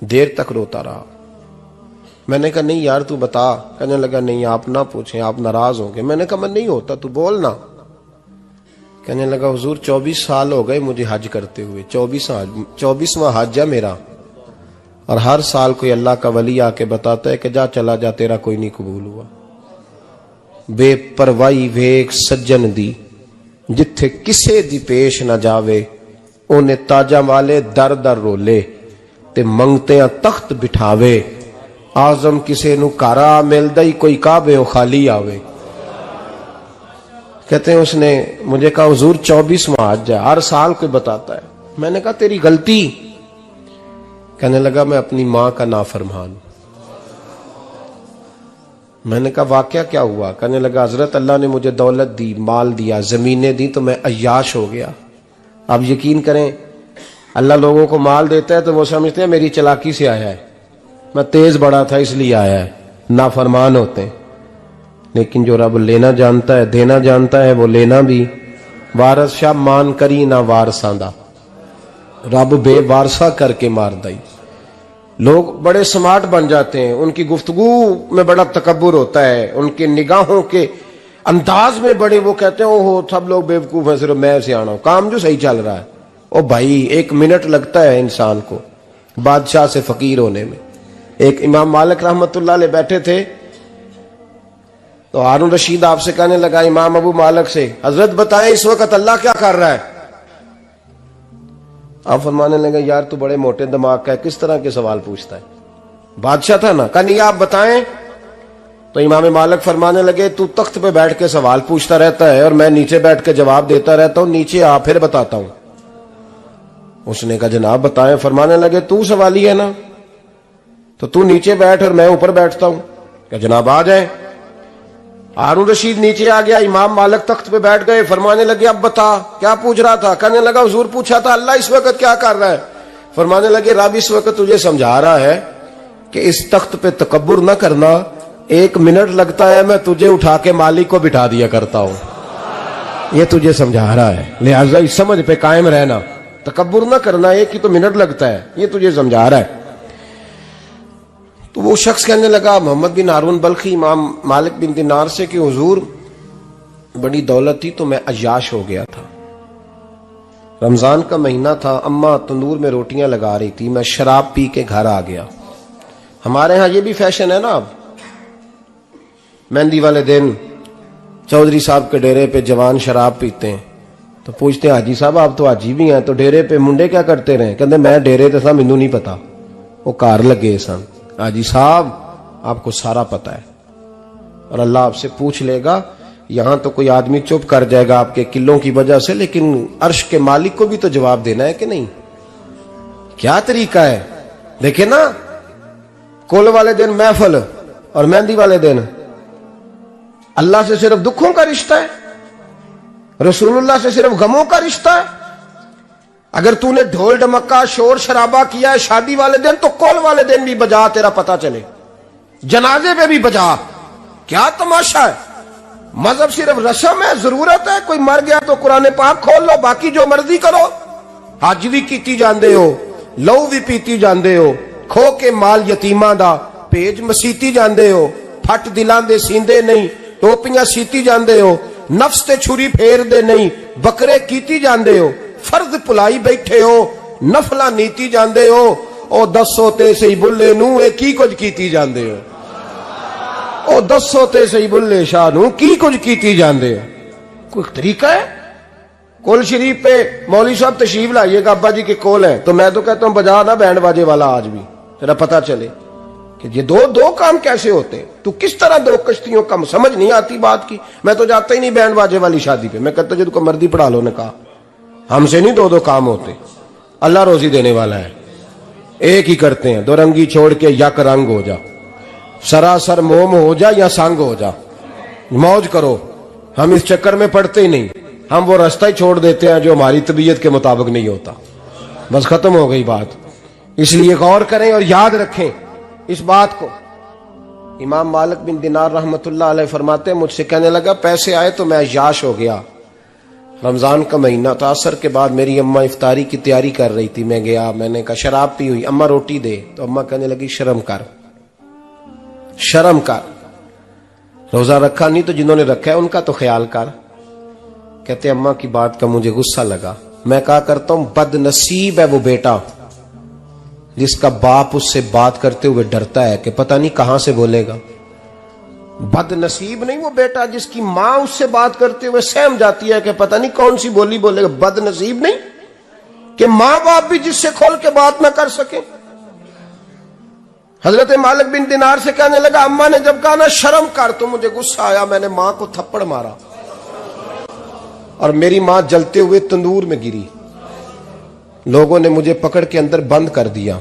B: देर तक रोता रहा। मैंने कहा नहीं यार तू बता। कहने लगा नहीं आप ना पूछें, आप नाराज होंगे। मैंने कहा मैं नहीं होता, तू बोल ना। कहने लगा हुजूर 24 साल हो गए मुझे हज करते हुए, 24वां हज है मेरा, और हर साल कोई अल्लाह का वली आके बताता है कि जा चला जा तेरा कोई नहीं कबूल हुआ। बेपरवाही वेख सज्जन दी, जिथे किसे दी पेश ना जावे, ओने ताजा वाले दर दर रोले, ते मंगते तख्त बिठावे, आजम किसे नु कारा मिलदा ही कोई काबे खाली आवे। कहते हैं उसने मुझे कहा हुजूर 24वां हज है, हर साल कोई बताता है। मैंने कहा तेरी गलती। कहने लगा मैं अपनी मां का नाफरमान। मैंने कहा वाकया क्या हुआ? कहने लगा हजरत अल्लाह ने मुझे दौलत दी, माल दिया, जमीनें दी, तो मैं अय्याश हो गया। अब यकीन करें अल्लाह लोगों को माल देता है तो वो समझते हैं मेरी चालाकी से आया है, मैं तेज बड़ा था इसलिए आया है, नाफरमान होते हैं। लेकिन जो रब लेना जानता है, देना जानता है, वो लेना भी। वारस शाह मान करी ना वारसां दा, रब बेवारसा करके मार दई। लोग बड़े स्मार्ट बन जाते हैं, उनकी गुफ्तगू में बड़ा तकब्बुर होता है, उनके निगाहों के अंदाज में बड़े, वो कहते हैं ओहो सब लोग बेवकूफ हैं, सिर्फ मैं सियाना हूं, काम जो सही चल रहा है। ओ भाई 1 मिनट लगता है इंसान को बादशाह से फकीर होने में। एक इमाम मालिक रहमतुल्लाह अलैह बैठे थे तो हारून रशीद आपसे कहने लगा इमाम अबू मालिक से, हजरत बताएं इस वक्त अल्लाह क्या कर रहा है? आप फरमाने लगे यार तू बड़े मोटे दिमाग का है, किस तरह के सवाल पूछता है? बादशाह था ना। कहा नहीं आप बताएं। तो इमाम मालिक फरमाने लगे तू तख्त पे बैठ के सवाल पूछता रहता है और मैं नीचे बैठ के जवाब देता रहता हूं, नीचे आ फिर बताता हूं। उसने कहा जनाब बताएं। फरमाने लगे तू सवाली है ना, तो तू नीचे बैठ और मैं ऊपर बैठता हूं। क्या जनाब आ जाए। हारून रशीद नीचे आ गया, इमाम मालिक तख्त पे बैठ गए। फरमाने लगे अब बता क्या पूछ रहा था? कहने लगा हुजूर पूछा था अल्लाह इस वक्त क्या कर रहा है? फरमाने लगे रब इस वक्त तुझे समझा रहा है कि इस तख्त पे तकब्बुर न करना, 1 मिनट लगता है मैं तुझे उठा के मालिक को बिठा दिया करता हूं, ये तुझे समझा रहा है, लिहाजा इस समझ पे कायम रहना, तकब्बुर न करना, 1 ही तो मिनट लगता है, ये तुझे समझा रहा है। तो वो शख्स कहने लगा मोहम्मद बिन हारून बल्खी इमाम मालिक बिन दिनार से कि हुजूर बड़ी दौलत थी तो मैं अय्याश हो गया था। रमजान का महीना था, अम्मा तंदूर में रोटियां लगा रही थी, मैं शराब पी के घर आ गया। हमारे यहां ये भी फैशन है ना, अब मेहंदी वाले दिन चौधरी साहब के डेरे पे जवान शराब पीते हैं तो पूछते हैं हाजी साहब आप तो हाजी भी हैं, तो डेरे पे मुंडे क्या करते रहे? कहते मैं डेरे तो सा मैनू नहीं पता, वो कार लगे सन। हाजी साहब आपको सारा पता है और अल्लाह आपसे पूछ लेगा। यहां तो कोई आदमी चुप कर जाएगा आपके किलों की वजह से, लेकिन अर्श के मालिक को भी तो जवाब देना है कि नहीं? क्या तरीका है? देखे ना, कुल वाले दिन महफिल और मेहंदी वाले दिन अल्लाह से सिर्फ दुखों का रिश्ता है, रसूलुल्लाह से सिर्फ गमों का रिश्ता है। अगर तूने ढोल ढमक्का शोर शराबा किया है शादी वाले दिन तो कॉल वाले दिन भी बजा, तेरा पता चले, जनाजे पे भी बजा। क्या तमाशा है? मजहब सिर्फ रस्म है, जरूरत है। कोई मर गया तो कुरान पाक खोल लो, बाकी जो मर्जी करो। हज भी कीती जांदे हो, लहू भी पीती जांदे हो, खो के माल यतीमां दा भेज मसीती जांदे हो, फट दिलां दे सींदे नहीं, टोपियां सीती जांदे हो, नफ्स ते छुरी फेर दे नहीं, बकरे कीती जांदे हो, फर्ज भुलाई बैठे हो, नफला नीती जांदे हो। ओ दसो ते सही बुल्ले नू ए की कुछ कीती जांदे हो। ओ दसो ते सही बुल्ले शाह नू की कुछ कीती जांदे हो। कोई तरीका है? कोल शरीफ पे मौलवी साहब तशरीफ लाइएगा, अब्बा जी के कोल है, तो मैं तो कहता हूं बजा ना बैंड बाजे वाला आज भी, तेरा पता चले कि ये दो काम कैसे होते हैं। तू किस तरह दो कश्तियों का, समझ नहीं आती बात की। मैं तो जाता ही नहीं बैंड बाजे वाली शादी पे, मैं कहता जिनको मर्दी पढ़ा लो ने कहा, हमसे नहीं दो काम होते। अल्लाह रोजी देने वाला है, एक ही करते हैं। दो रंगी छोड़ के यक रंग हो जा, सरासर मोम हो जा या संग हो जा, मौज करो। हम इस चक्कर में पड़ते ही नहीं, हम वो रास्ता ही छोड़ देते हैं जो हमारी तबीयत के मुताबिक नहीं होता। बस खत्म हो गई बात। इसलिए गौर करें और याद रखें इस बात को। इमाम मालिक बिन दिनार रहमतुल्लाह अलैह फरमाते हैं, मुझसे कहने लगा पैसे आए तो मैं याश हो गया। रमजान का महीना था, असर के बाद मेरी अम्मा इफ्तारी की तैयारी कर रही थी। मैं गया, मैंने कहा शराब पी हुई, अम्मा रोटी दे। तो अम्मा कहने लगी शर्म कर, शर्म कर, रोजा रखा नहीं तो जिन्होंने रखा है उनका तो ख्याल कर। कहते अम्मा की बात का मुझे गुस्सा लगा। मैं कहा करता हूं बदनसीब है वो बेटा जिसका बाप उससे बात करते हुए डरता है कि पता नहीं कहां से बोलेगा। बदनसीब नहीं वो बेटा जिसकी मां उससे बात करते हुए सहम जाती है कि पता नहीं कौन सी बोली बोलेगा। बदनसीब नहीं कि मां बाप भी जिससे खोल के बात ना कर सके। हजरत मालिक बिन दिनार से कहने लगा, अम्मा ने जब कहा ना शर्म कर, तो मुझे गुस्सा आया, मैंने मां को थप्पड़ मारा और मेरी मां जलते हुए तंदूर में गिरी। लोगों ने मुझे पकड़ के अंदर बंद कर दिया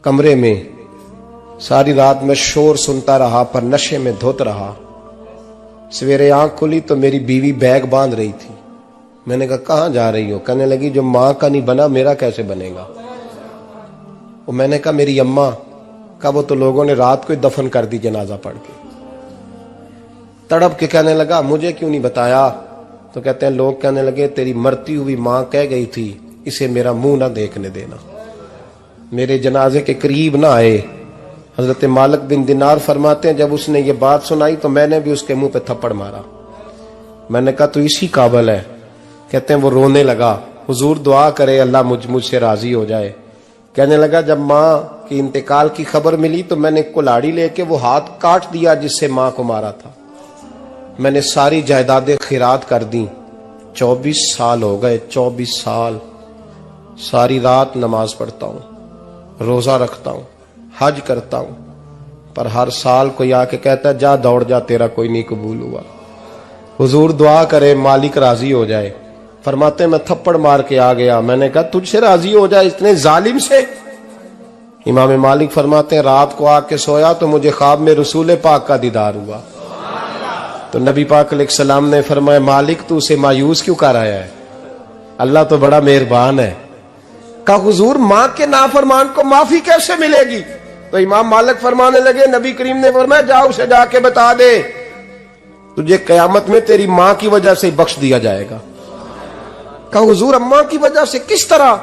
B: कमरे में। सारी रात मैं शोर सुनता रहा पर नशे में धुत रहा। सवेरे आंख खुली तो मेरी बीवी बैग बांध रही थी। मैंने कहा कहां जा रही हो? कहने लगी जो मां का नहीं बना मेरा कैसे बनेगा। वो मैंने कहा मेरी अम्मा का, वो तो लोगों ने रात को ही दफन कर दी जनाजा पढ़ के। तड़प के कहने लगा मुझे क्यों नहीं बताया? तो कहते हैं लोग कहने लगे तेरी मरती हुई मां कह गई थी इसे मेरा मुंह ना देखने देना, मेरे जनाजे के करीब ना आए। हजरत मालिक बिन दिनार फरमाते हैं जब उसने ये बात सुनाई तो मैंने भी उसके मुंह पे थप्पड़ मारा। मैंने कहा तू इसी काबिल है। कहते हैं वो रोने लगा, हुजूर दुआ करे अल्लाह मुझसे राजी हो जाए। कहने लगा जब मां की इंतकाल की खबर मिली तो मैंने कुल्हाड़ी लेके वो हाथ काट दिया जिससे मां को मारा था। मैंने सारी जायदादें खिरात कर दी। 24 साल हो गए, 24 साल। सारी रात नमाज पढ़ता हूं, रोजा रखता हूं, हज करता हूं, पर हर साल कोई आके कहता है जा दौड़ जा तेरा कोई नहीं कबूल हुआ। हुजूर दुआ करे मालिक राजी हो जाए। फरमाते मैं थप्पड़ मार के आ गया। मैंने कहा तुझसे राजी हो जाए इतने जालिम से? इमाम मालिक फरमाते हैं रात को आके सोया तो मुझे ख्वाब में रसूल पाक का दीदार हुआ। तो नबी पाक अलैहिस्सलाम ने फरमाया मालिक तू उसे मायूस क्यों कर आया है? अल्लाह तो बड़ा मेहरबान है। कहा हुजूर मां के नाफरमान को माफी कैसे मिलेगी? तो इमाम मालिक फरमाने लगे नबी करीम ने फरमाया जाओ उसे जाके बता दे तुझे कयामत में तेरी मां की वजह से बख्श दिया जाएगा। कहा हुजूर अम्मा की वजह से किस तरह?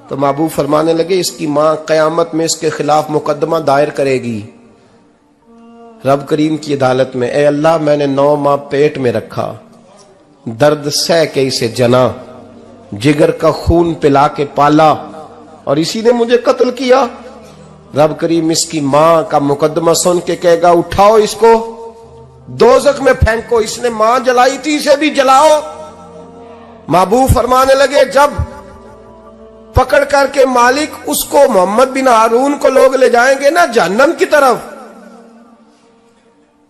B: तो महबूब फरमाने लगे इसकी मां कयामत में इसके खिलाफ मुकदमा दायर करेगी रब करीम की अदालत में। ए अल्लाह मैंने 9 माह पेट में रखा, दर्द सह के इसे जना, जिगर का खून पिला के पाला और इसी ने मुझे कत्ल किया। रब करीम इसकी मां का मुकदमा सुन के कहेगा उठाओ इसको दोजख में फेंको, इसने मां जलाई थी इसे भी जलाओ। महबूब फरमाने लगे जब पकड़ करके मालिक उसको मोहम्मद बिन हारून को लोग ले जाएंगे ना जहन्नम की तरफ,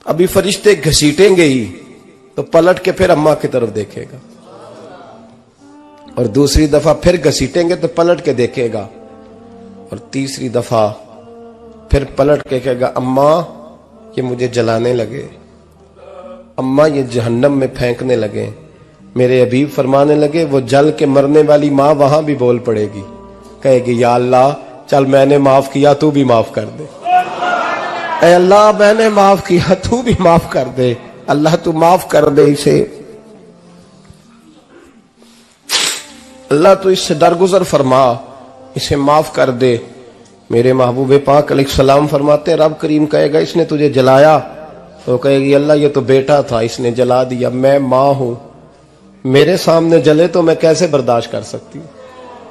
B: अभी फरिश्ते घसीटेंगे ही तो पलट के फिर अम्मा की तरफ देखेगा और दूसरी दफा फिर घसीटेंगे तो पलट के देखेगा और तीसरी दफा फिर पलट के कहेगा अम्मा ये मुझे जलाने लगे, अम्मा ये जहन्नम में फेंकने लगे। मेरे हबीब फरमाने लगे वो जल के मरने वाली मां वहां भी बोल पड़ेगी, कहेगी या अल्लाह चल मैंने माफ किया तू भी माफ कर दे, ऐ अल्लाह मैंने माफ किया तू भी माफ कर दे। अल्लाह तू माफ कर दे इसे, अल्लाह तू इससे दरगुजर फरमा, इसे माफ कर दे। मेरे महबूब पाक अलैहिस्सलाम फरमाते रब करीम कहेगा इसने तुझे जलाया, तो कहेगी अल्लाह ये तो बेटा था इसने जला दिया, मैं माँ हूं, मेरे सामने जले तो मैं कैसे बर्दाश्त कर सकती हूँ।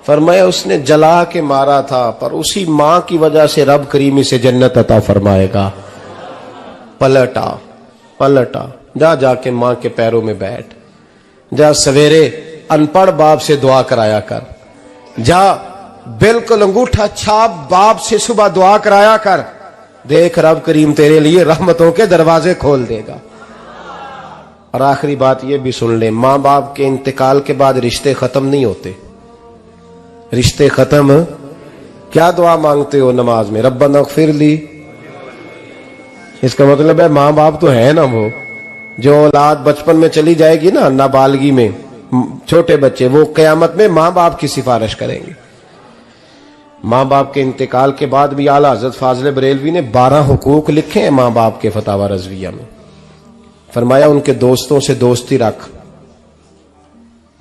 B: फरमाया उसने जला के मारा था, पर उसी माँ की वजह से रब करीम इसे जन्नत अता फरमाएगा। पलटा पलटा, जा जाके माँ के पैरों में बैठ, जा सवेरे अनपढ़ बाप से दुआ कराया कर, जा बिल्कुल अंगूठा छाप बाप से सुबह दुआ कराया कर, देख रब करीम तेरे लिए रहमतों के दरवाजे खोल देगा। और आखिरी बात ये भी सुन ले, माँ बाप के इंतकाल के बाद रिश्ते खत्म नहीं होते। रिश्ते खत्म, क्या दुआ मांगते हो नमाज में? रब्बना इग़फिर ली। इसका मतलब है माँ बाप तो है ना, वो जो औलाद बचपन में चली जाएगी ना, नाबालगी में, छोटे बच्चे, वो कयामत में माँ बाप की सिफारिश करेंगे। माँ बाप के इंतकाल के बाद भी आला हजरत फाजिल बरेलवी ने 12 हुकूक लिखे हैं माँ बाप के फतावा रज़विया में। फरमाया उनके दोस्तों से दोस्ती रख,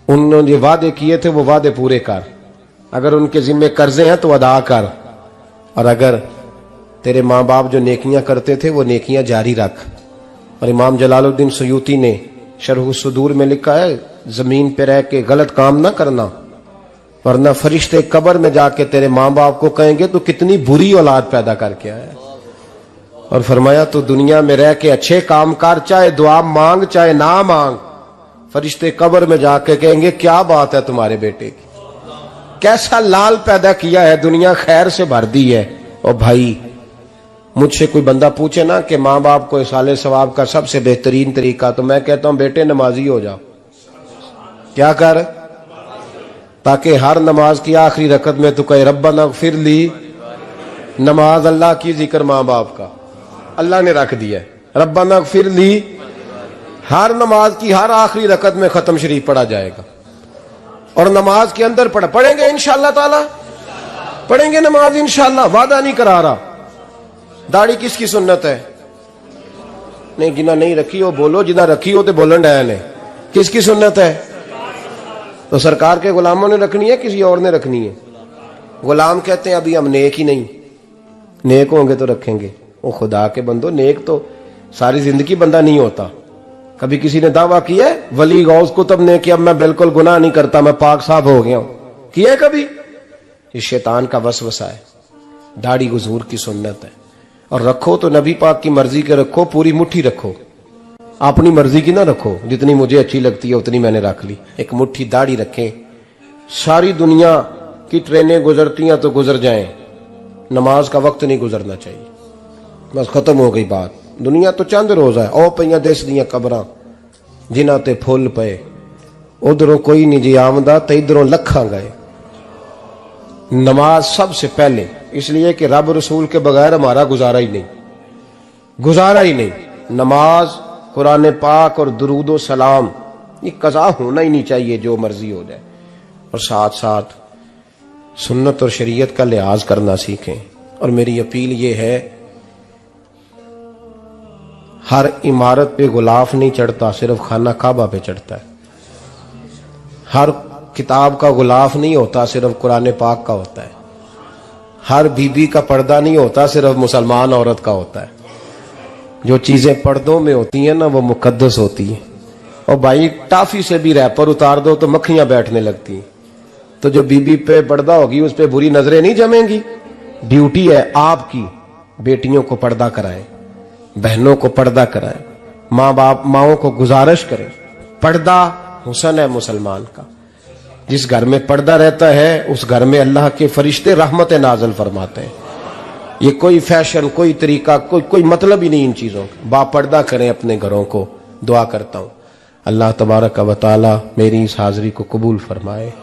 B: उन्होंने वादे किए थे वो वादे पूरे कर, अगर उनके जिम्मे कर्जे हैं तो अदा कर, और अगर तेरे माँ बाप जो नेकियां करते थे वो नेकियां जारी रख। और इमाम जलालुद्दीन सयूती ने शरह सुदूर में लिखा है जमीन पे रह के गलत काम ना करना, वरना फरिश्ते कब्र में जाके तेरे माँ बाप को कहेंगे तो कितनी बुरी औलाद पैदा करके आया। और फरमाया तो दुनिया में रह के अच्छे काम कर, चाहे दुआ मांग चाहे ना मांग, फरिश्ते कब्र में जाके कहेंगे क्या बात है तुम्हारे बेटे की, कैसा लाल पैदा किया है, दुनिया खैर से भर दी है। और भाई मुझसे कोई बंदा पूछे ना कि माँ बाप को इसाले सवाब का सबसे बेहतरीन तरीका, तो मैं कहता हूं बेटे नमाजी हो जाओ। क्या कर, ताकि हर नमाज की आखिरी रकत में तू कहे रब्बना इग़फिर ली। नमाज अल्लाह की, जिक्र माँ बाप का, अल्लाह ने रख दिया है। रब्बना इग़फिर ली हर नमाज की हर आखिरी रकत में खत्म शरीफ पढ़ा जाएगा। और नमाज के अंदर पढ़ेंगे इंशाअल्लाह ताला, पढ़ेंगे नमाज इंशाअल्लाह, वादा नहीं करा रहा। दाढ़ी किसकी सुन्नत है? नहीं, जिन्हें नहीं रखी हो बोलो, जिन्हें रखी हो तो बोलन डाया ने। किसकी सुन्नत है? तो सरकार के गुलामों ने रखनी है, किसी और ने रखनी है? गुलाम कहते हैं अभी हम नेक ही नहीं, नेक होंगे तो रखेंगे। वो खुदा के बंदो, नेक तो सारी जिंदगी बंदा नहीं होता। कभी किसी ने दावा किया है वली गौस कुतुब ने कि अब मैं बिल्कुल गुनाह नहीं करता, मैं पाक साफ हो गया हूं? किया है कभी? ये शैतान का वसवसा है। दाढ़ी हुजूर की सुन्नत है, और रखो तो नबी पाक की मर्जी के रखो, पूरी मुट्ठी रखो, अपनी मर्जी की ना रखो। जितनी मुझे अच्छी लगती है उतनी मैंने रख ली। एक मुट्ठी दाढ़ी रखें, सारी दुनिया की ट्रेनें गुजरती हैं तो गुजर जाएं, नमाज का वक्त नहीं गुजरना चाहिए। बस खत्म हो गई बात। दुनिया तो चंद रोज है, ओ पईयां दिस दियां कबरां जिन्हां ते फुल पे, उधरों कोई नहीं जी आमदा ते इधरों लखां गए। नमाज सबसे पहले, इसलिए कि रब रसूल के बगैर हमारा गुजारा ही नहीं, गुजारा ही नहीं। नमाज, कुरान पाक और दुरूदो सलाम, ये कज़ा होना ही नहीं चाहिए, जो मर्जी हो जाए। और साथ साथ सुन्नत और शरीयत का लिहाज करना सीखें। और मेरी अपील ये है, हर इमारत पे गुलाफ नहीं चढ़ता, सिर्फ खाना काबा पे चढ़ता है। हर किताब का गुलाफ नहीं होता, सिर्फ कुरान पाक का होता है। हर बीबी का पर्दा नहीं होता, सिर्फ मुसलमान औरत का होता है। जो चीजें पर्दों में होती हैं ना, वो मुकद्दस होती हैं। और भाई टाफी से भी रैपर उतार दो तो मक्खियां बैठने लगती हैं। तो जो बीबी पे पर्दा होगी उस पे बुरी नजरें नहीं जमेंगी। ड्यूटी है आपकी, बेटियों को पर्दा कराएं, बहनों को पर्दा कराएं, माँ बाप माओं को गुजारिश करें। पर्दा हुस्न है मुसलमान का। जिस घर में पर्दा रहता है उस घर में अल्लाह के फरिश्ते रहमत नाज़िल फरमाते हैं। ये कोई फैशन, कोई तरीका, कोई मतलब ही नहीं इन चीजों का। बापर्दा करें अपने घरों को। दुआ करता हूँ अल्लाह तबारक व तआला मेरी इस हाजिरी को कबूल फरमाए।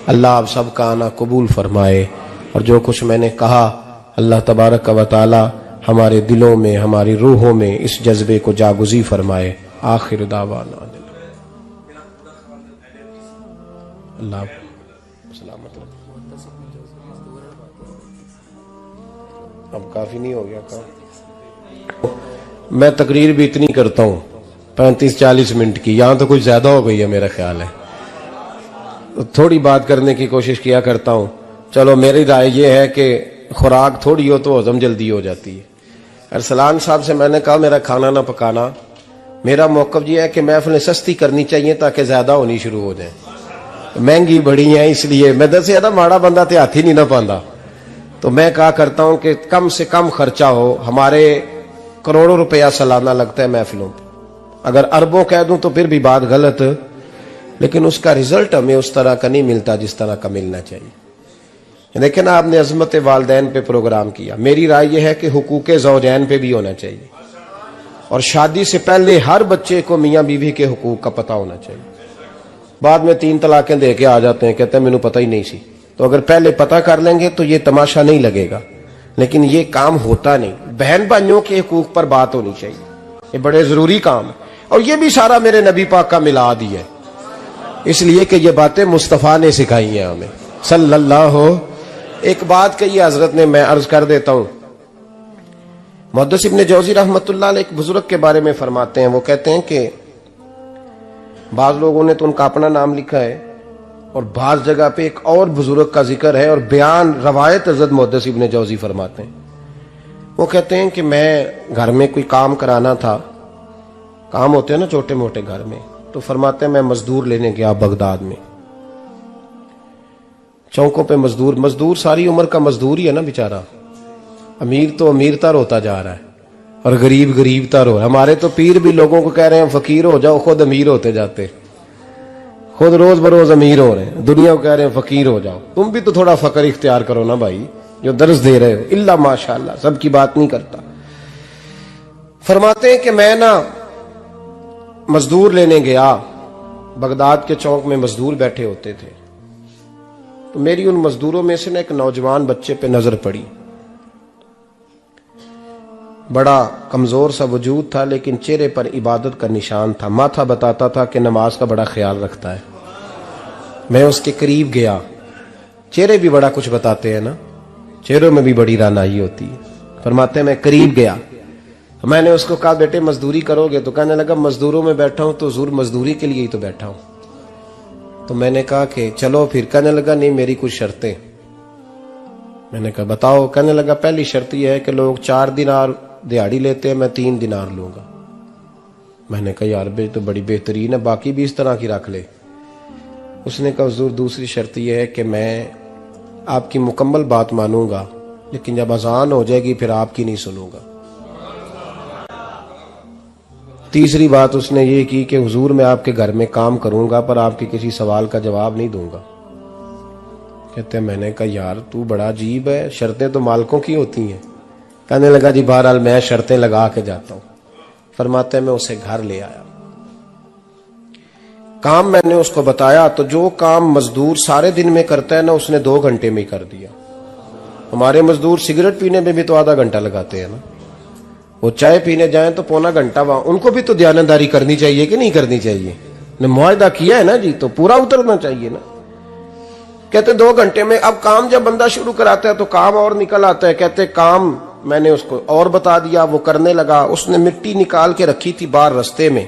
B: अल्लाह आप सबका आना कबूल फरमाए। और जो कुछ मैंने कहा अल्लाह तबारक व तआला हमारे दिलों में, हमारी रूहों में इस जज्बे को जागुज़ी फरमाए। आखिर दावाना अल्लाह सलामत। अब काफी नहीं हो गया काम? मैं तकरीर भी इतनी करता हूं 35-40 मिनट की, यहां तो कुछ ज्यादा हो गई है मेरा ख्याल है। तो थोड़ी बात करने की कोशिश किया करता हूं। चलो मेरी राय यह है कि खुराक थोड़ी हो तो हजम जल्दी हो जाती है। अरसलान साहब से मैंने कहा मेरा खाना ना पकाना, मेरा मौक़िफ़ ये है कि महफिलें सस्ती करनी चाहिए ताकि ज्यादा होनी शुरू हो जाए। महंगी बड़ी है इसलिए मैं दस ज्यादा माड़ा बंदा ते हाथ ही नहीं ना पाता, तो मैं कहा करता हूं कि कम से कम खर्चा हो। हमारे करोड़ों रुपया सालाना लगता है महफिलों पर, अगर अरबों कह दूं तो फिर भी बात गलत, लेकिन उसका रिजल्ट हमें उस तरह का नहीं मिलता जिस तरह का मिलना चाहिए। लेकिन आपने अजमत वालदैन पे प्रोग्राम किया, मेरी राय यह है कि हुकूके ज़ौजैन पे भी होना चाहिए, और शादी से पहले हर बच्चे को मियाँ बीवी के हुकूक का पता होना चाहिए। बाद में 3 तलाकें दे के आ जाते हैं, कहते हैं मैंने पता ही नहीं सी। तो अगर पहले पता कर लेंगे तो ये तमाशा नहीं लगेगा, लेकिन ये काम होता नहीं। बहन भाइयों के हुकूक पर बात होनी चाहिए, ये बड़े जरूरी काम है, और ये भी सारा मेरे नबी पाक का मिलाद ही है, इसलिए कि ये बातें मुस्तफ़ा ने सिखाई हैं हमें सल्लल्लाहु। एक बात कही हजरत ने, मैं अर्ज कर देता हूं। मुहद्दिस इब्न जौज़ी रहमतुल्लाह अलैह एक बुजुर्ग के बारे में फरमाते हैं, वो कहते हैं कि बाज लोगों ने तो उनका अपना नाम लिखा है और बाज जगह पे एक और बुजुर्ग का जिक्र है, और बयान रवायत हज़रत मुहद्दिस इब्न जौज़ी फरमाते हैं। वो कहते हैं कि मैं घर में कोई काम कराना था, काम होते हैं ना छोटे मोटे घर में, तो फरमाते हैं मैं मजदूर लेने गया बगदाद में। चौकों पे मजदूर सारी उम्र का मजदूर ही है ना बेचारा। अमीर तो अमीरतर होता जा रहा है और गरीब गरीबतर हो। हमारे तो पीर भी लोगों को कह रहे हैं फकीर हो जाओ, खुद अमीर होते जाते, खुद रोज बरोज अमीर हो रहे हैं, दुनिया को कह रहे हैं फकीर हो जाओ। तुम भी तो थोड़ा फकर इख्तियार करो ना भाई, जो दर्ज दे रहे हो। इल्ला माशाअल्लाह, सबकी बात नहीं करता। फरमाते हैं कि मैं ना मजदूर लेने गया, बगदाद के चौक में मजदूर बैठे होते थे, तो मेरी उन मजदूरों में से ना एक नौजवान बच्चे पे नजर पड़ी। बड़ा कमजोर सा वजूद था, लेकिन चेहरे पर इबादत का निशान था। माथा बताता था कि नमाज का बड़ा ख्याल रखता है। मैं उसके करीब गया, चेहरे भी बड़ा कुछ बताते हैं ना, चेहरों में भी बड़ी रानाई होती है। फरमाते हैं मैं करीब गया, मैंने उसको कहा बेटे मजदूरी करोगे? तो कहने लगा मजदूरों में बैठा हूं तो जरूर मजदूरी के लिए ही तो बैठा हूं। तो मैंने कहा कि चलो फिर। कहने लगा नहीं मेरी कुछ शर्तें। मैंने कहा बताओ? कहने लगा पहली शर्त यह है कि लोग 4 दिनार दिहाड़ी लेते हैं, मैं 3 दिनार लूंगा। मैंने कहा यार बे तो बड़ी बेहतरीन है, बाकी भी इस तरह की रख ले। उसने कहा हुजूर दूसरी शर्त यह है कि मैं आपकी मुकम्मल बात मानूंगा, लेकिन जब अजान हो जाएगी फिर आपकी नहीं सुनूंगा। तीसरी बात उसने ये की कि हुजूर मैं आपके घर में काम करूंगा पर आपके किसी सवाल का जवाब नहीं दूंगा। कहते हैं मैंने कहा यार तू बड़ा अजीब है, शर्तें तो मालिकों की होती हैं। कहने लगा जी बहरहाल मैं शर्तें लगा के जाता हूं। फरमाते मैं उसे घर ले आया, काम मैंने उसको बताया, तो जो काम मजदूर सारे दिन में करता है ना उसने 2 घंटे में कर दिया। हमारे मजदूर सिगरेट पीने में भी तो आधा घंटा लगाते हैं ना, वो चाय पीने जाएं तो पौना घंटा वहां। उनको भी तो दयानतदारी करनी चाहिए कि नहीं करनी चाहिए? ने मुआहदा किया है ना जी, तो पूरा उतरना चाहिए ना। कहते 2 घंटे में। अब काम जब बंदा शुरू कराता है तो काम और निकल आता है। कहते काम मैंने उसको और बता दिया, वो करने लगा। उसने मिट्टी निकाल के रखी थी बाहर रास्ते में,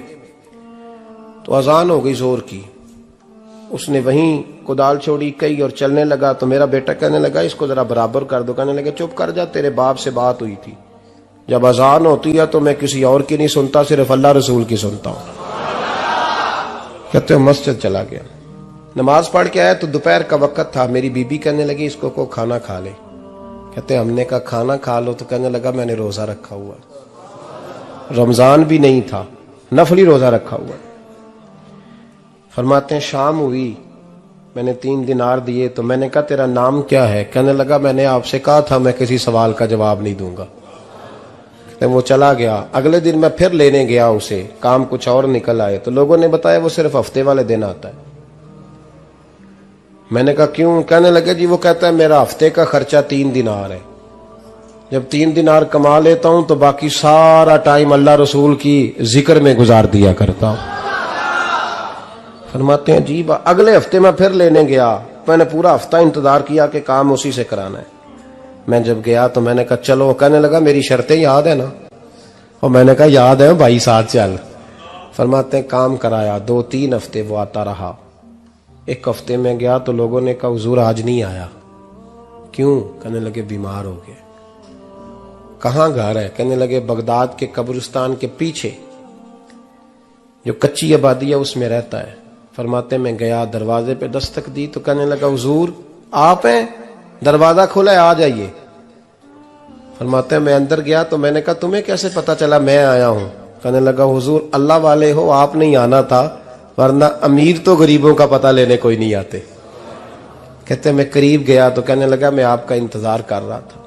B: तो अजान हो गई जोर की। उसने वहीं कुदाल छोड़ी कई और चलने लगा। तो मेरा बेटा कहने लगा इसको जरा बराबर कर दो। कहने लगा चुप कर जा, तेरे बाप से बात हुई थी, जब अजान होती है तो मैं किसी और की नहीं सुनता, सिर्फ अल्लाह रसूल की सुनता हूं। कहते हो मस्जिद चला गया, नमाज पढ़ के आया तो दोपहर का वक्त था। मेरी बीबी कहने लगी इसको को खाना खा ले। कहते हमने कहा खाना खा लो, तो कहने लगा मैंने रोजा रखा हुआ, रमजान भी नहीं था, नफली रोजा रखा हुआ। फरमाते हैं शाम हुई, मैंने 3 दिनार दिए, तो मैंने कहा तेरा नाम क्या है? कहने लगा मैंने आपसे कहा था मैं किसी सवाल का जवाब नहीं दूंगा। वो चला गया। अगले दिन मैं फिर लेने गया उसे, काम कुछ और निकल आए, तो लोगों ने बताया वो सिर्फ हफ्ते वाले दिन आता है। मैंने कहा क्यों? कहने लगे जी वो कहता है मेरा हफ्ते का खर्चा 3 दिनार है, जब 3 दिनार कमा लेता हूं तो बाकी सारा टाइम अल्लाह रसूल की जिक्र में गुजार दिया करता हूं। फरमाते हैं जी अगले हफ्ते मैं फिर लेने गया, मैंने पूरा हफ्ता इंतजार किया कि काम उसी से कराना है। मैं जब गया तो मैंने कहा चलो। कहने लगा मेरी शर्तें याद है ना? और मैंने कहा याद है भाई साथ चल। फरमाते हैं काम कराया, 2-3 हफ्ते वो आता रहा। एक हफ्ते में गया तो लोगों ने कहा हुजूर आज नहीं आया। क्यों? कहने लगे बीमार हो गए। कहाँ घर है? कहने लगे बगदाद के कब्रिस्तान के पीछे जो कच्ची आबादी है उसमें रहता है। फरमाते मैं गया, दरवाजे पे दस्तक दी तो कहने लगा हुजूर आप हैं? दरवाजा खोला है, आ जाइए। फरमाते मैं अंदर गया तो मैंने कहा तुम्हें कैसे पता चला मैं आया हूं? कहने लगा हुजूर अल्लाह वाले हो, आप नहीं आना था, वरना अमीर तो गरीबों का पता लेने कोई नहीं आते। कहते मैं करीब गया तो कहने लगा मैं आपका इंतजार कर रहा था,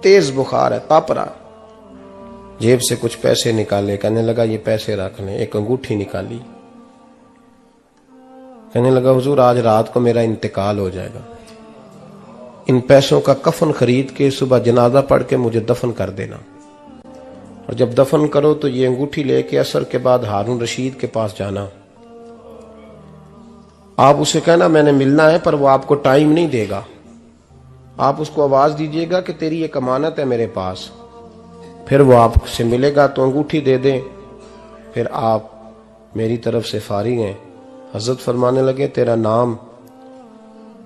B: तेज बुखार है, ताप रहा। जेब से कुछ पैसे निकाले, कहने लगा ये पैसे रख लें। एक अंगूठी निकाली, कहने लगा हुजूर आज रात को मेरा इंतकाल हो जाएगा, इन पैसों का कफन खरीद के सुबह जनाजा पढ़ के मुझे दफन कर देना, और जब दफन करो तो ये अंगूठी लेके असर के बाद हारून रशीद के पास जाना। आप उसे कहना मैंने मिलना है, पर वो आपको टाइम नहीं देगा। आप उसको आवाज दीजिएगा कि तेरी एक अमानत है मेरे पास, फिर वो आपसे मिलेगा तो अंगूठी दे दें, फिर आप मेरी तरफ से फारिग हैं। हजरत फरमाने लगे तेरा नाम?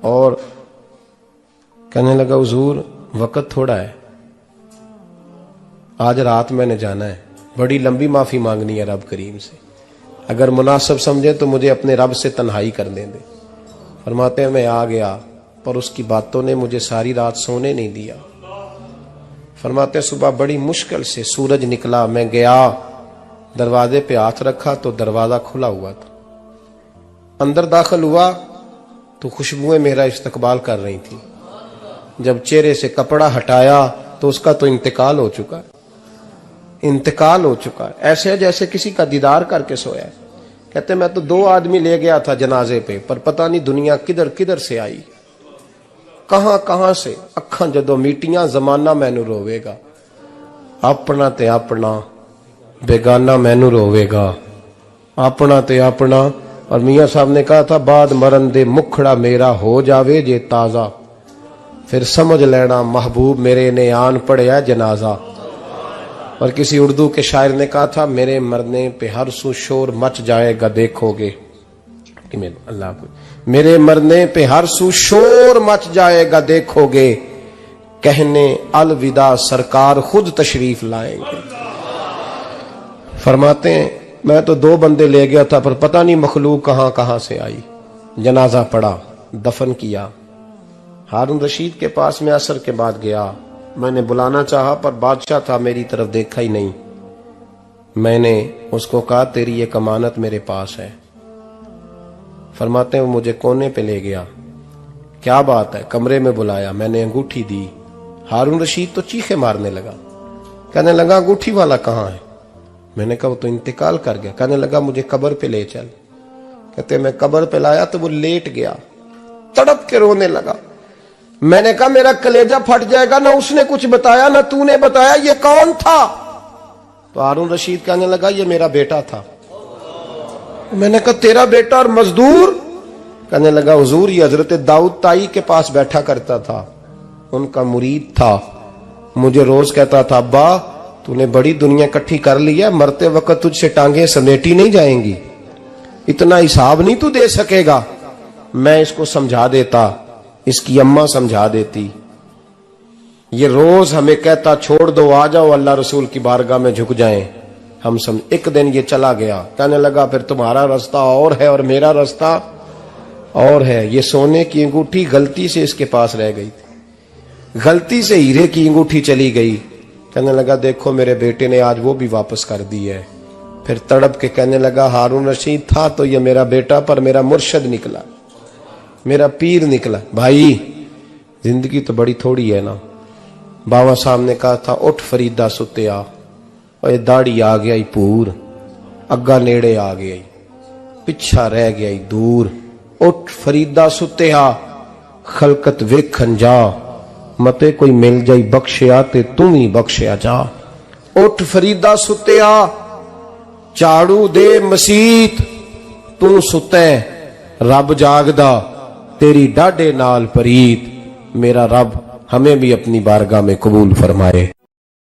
B: और कहने लगा हुजूर वक्त थोड़ा है, आज रात मैंने जाना है, बड़ी लंबी माफी मांगनी है रब करीम से, अगर मुनासिब समझे तो मुझे अपने रब से तन्हाई करने दे। फरमाते हैं मैं आ गया, पर उसकी बातों ने मुझे सारी रात सोने नहीं दिया। फरमाते हैं सुबह बड़ी मुश्किल से सूरज निकला, मैं गया दरवाजे पे हाथ रखा तो दरवाजा खुला हुआ था। अंदर दाखिल हुआ तो खुशबुएं मेरा इस्तकबाल कर रही थी। जब चेहरे से कपड़ा हटाया तो उसका तो इंतकाल हो चुका है, इंतकाल हो चुका है, ऐसे है जैसे किसी का दीदार करके सोया है। कहते मैं तो 2 आदमी ले गया था जनाजे पे, पर पता नहीं दुनिया किधर किधर से आई, कहां कहां से। अखां जदों मीटियां जमाना मैनू रोवेगा, अपना ते अपना बेगाना मैनू रोवेगा, अपना ते अपना। और मियां साहब ने कहा था बाद मरन दे मुखड़ा मेरा हो जावे जे ताजा, फिर समझ लेना महबूब मेरे ने आन पड़िया जनाजा। और किसी उर्दू के शायर ने कहा था मेरे मरने पे हर सू शोर मच जाएगा देखोगे, अल्लाह को मेरे मरने पे हर सू शोर मच जाएगा देखोगे, कहने अलविदा सरकार खुद तशरीफ लाएंगे। फरमाते हैं मैं तो 2 बंदे ले गया था, पर पता नहीं मखलूक कहां कहां से आई। जनाजा पड़ा, दफन किया। हारून रशीद के पास में असर के बाद गया, मैंने बुलाना चाहा पर बादशाह था, मेरी तरफ देखा ही नहीं। मैंने उसको कहा तेरी एक अमानत मेरे पास है। फरमाते हैं वो मुझे कोने पे ले गया, क्या बात है? कमरे में बुलाया, मैंने अंगूठी दी। हारून रशीद तो चीखे मारने लगा, कहने लगा अंगूठी वाला कहाँ है? मैंने कहा वो तो इंतकाल कर गया। कहने लगा मुझे कब्र पे ले चल। कहते मैं कब्र पे लाया तो वो लेट गया, तड़प के रोने लगा। मैंने कहा मेरा कलेजा फट जाएगा, ना उसने कुछ बताया ना तूने बताया, ये कौन था? तो हारून रशीद कहने लगा ये मेरा बेटा था। मैंने कहा तेरा बेटा और मजदूर? कहने लगा हुजूर ये हजरत दाऊद ताई के पास बैठा करता था, उनका मुरीद था, मुझे रोज कहता था अब्बा तूने बड़ी दुनिया इकट्ठी कर ली है, मरते वक्त तुझसे टांगे समेटी नहीं जाएंगी, इतना हिसाब नहीं तू दे सकेगा। मैं इसको समझा देता, इसकी अम्मा समझा देती। ये रोज हमें कहता छोड़ दो आ जाओ अल्लाह रसूल की बारगाह में झुक जाएं, हम समझ। एक दिन ये चला गया, कहने लगा फिर तुम्हारा रास्ता और है और मेरा रास्ता और है। ये सोने की अंगूठी गलती से इसके पास रह गई थी, गलती से हीरे की अंगूठी चली गई। कहने लगा देखो मेरे बेटे ने आज वो भी वापस कर दी है। फिर तड़प के कहने लगा हारून रशीद था तो ये मेरा बेटा, पर मेरा मुर्शद निकला, मेरा पीर निकला। भाई जिंदगी तो बड़ी थोड़ी है ना। बाबा साहब ने कहा था उठ फरीदा सुत्या, और दाढ़ी आ गया ही पूर, अग्गा नेड़े आ गया ही, पिछा रह गया ही दूर। उठ फरीदा सुत्या खलकत वेखन जा, मते कोई मिल जाई बख्शिया ते तू ही बख्शिया जा। उठ फरीदा सुत्या झाड़ू दे मसीत, तू सुते रब जागदा तेरी डाडे नाल परीत। मेरा रब हमें भी अपनी बारगाह में कबूल फरमाए।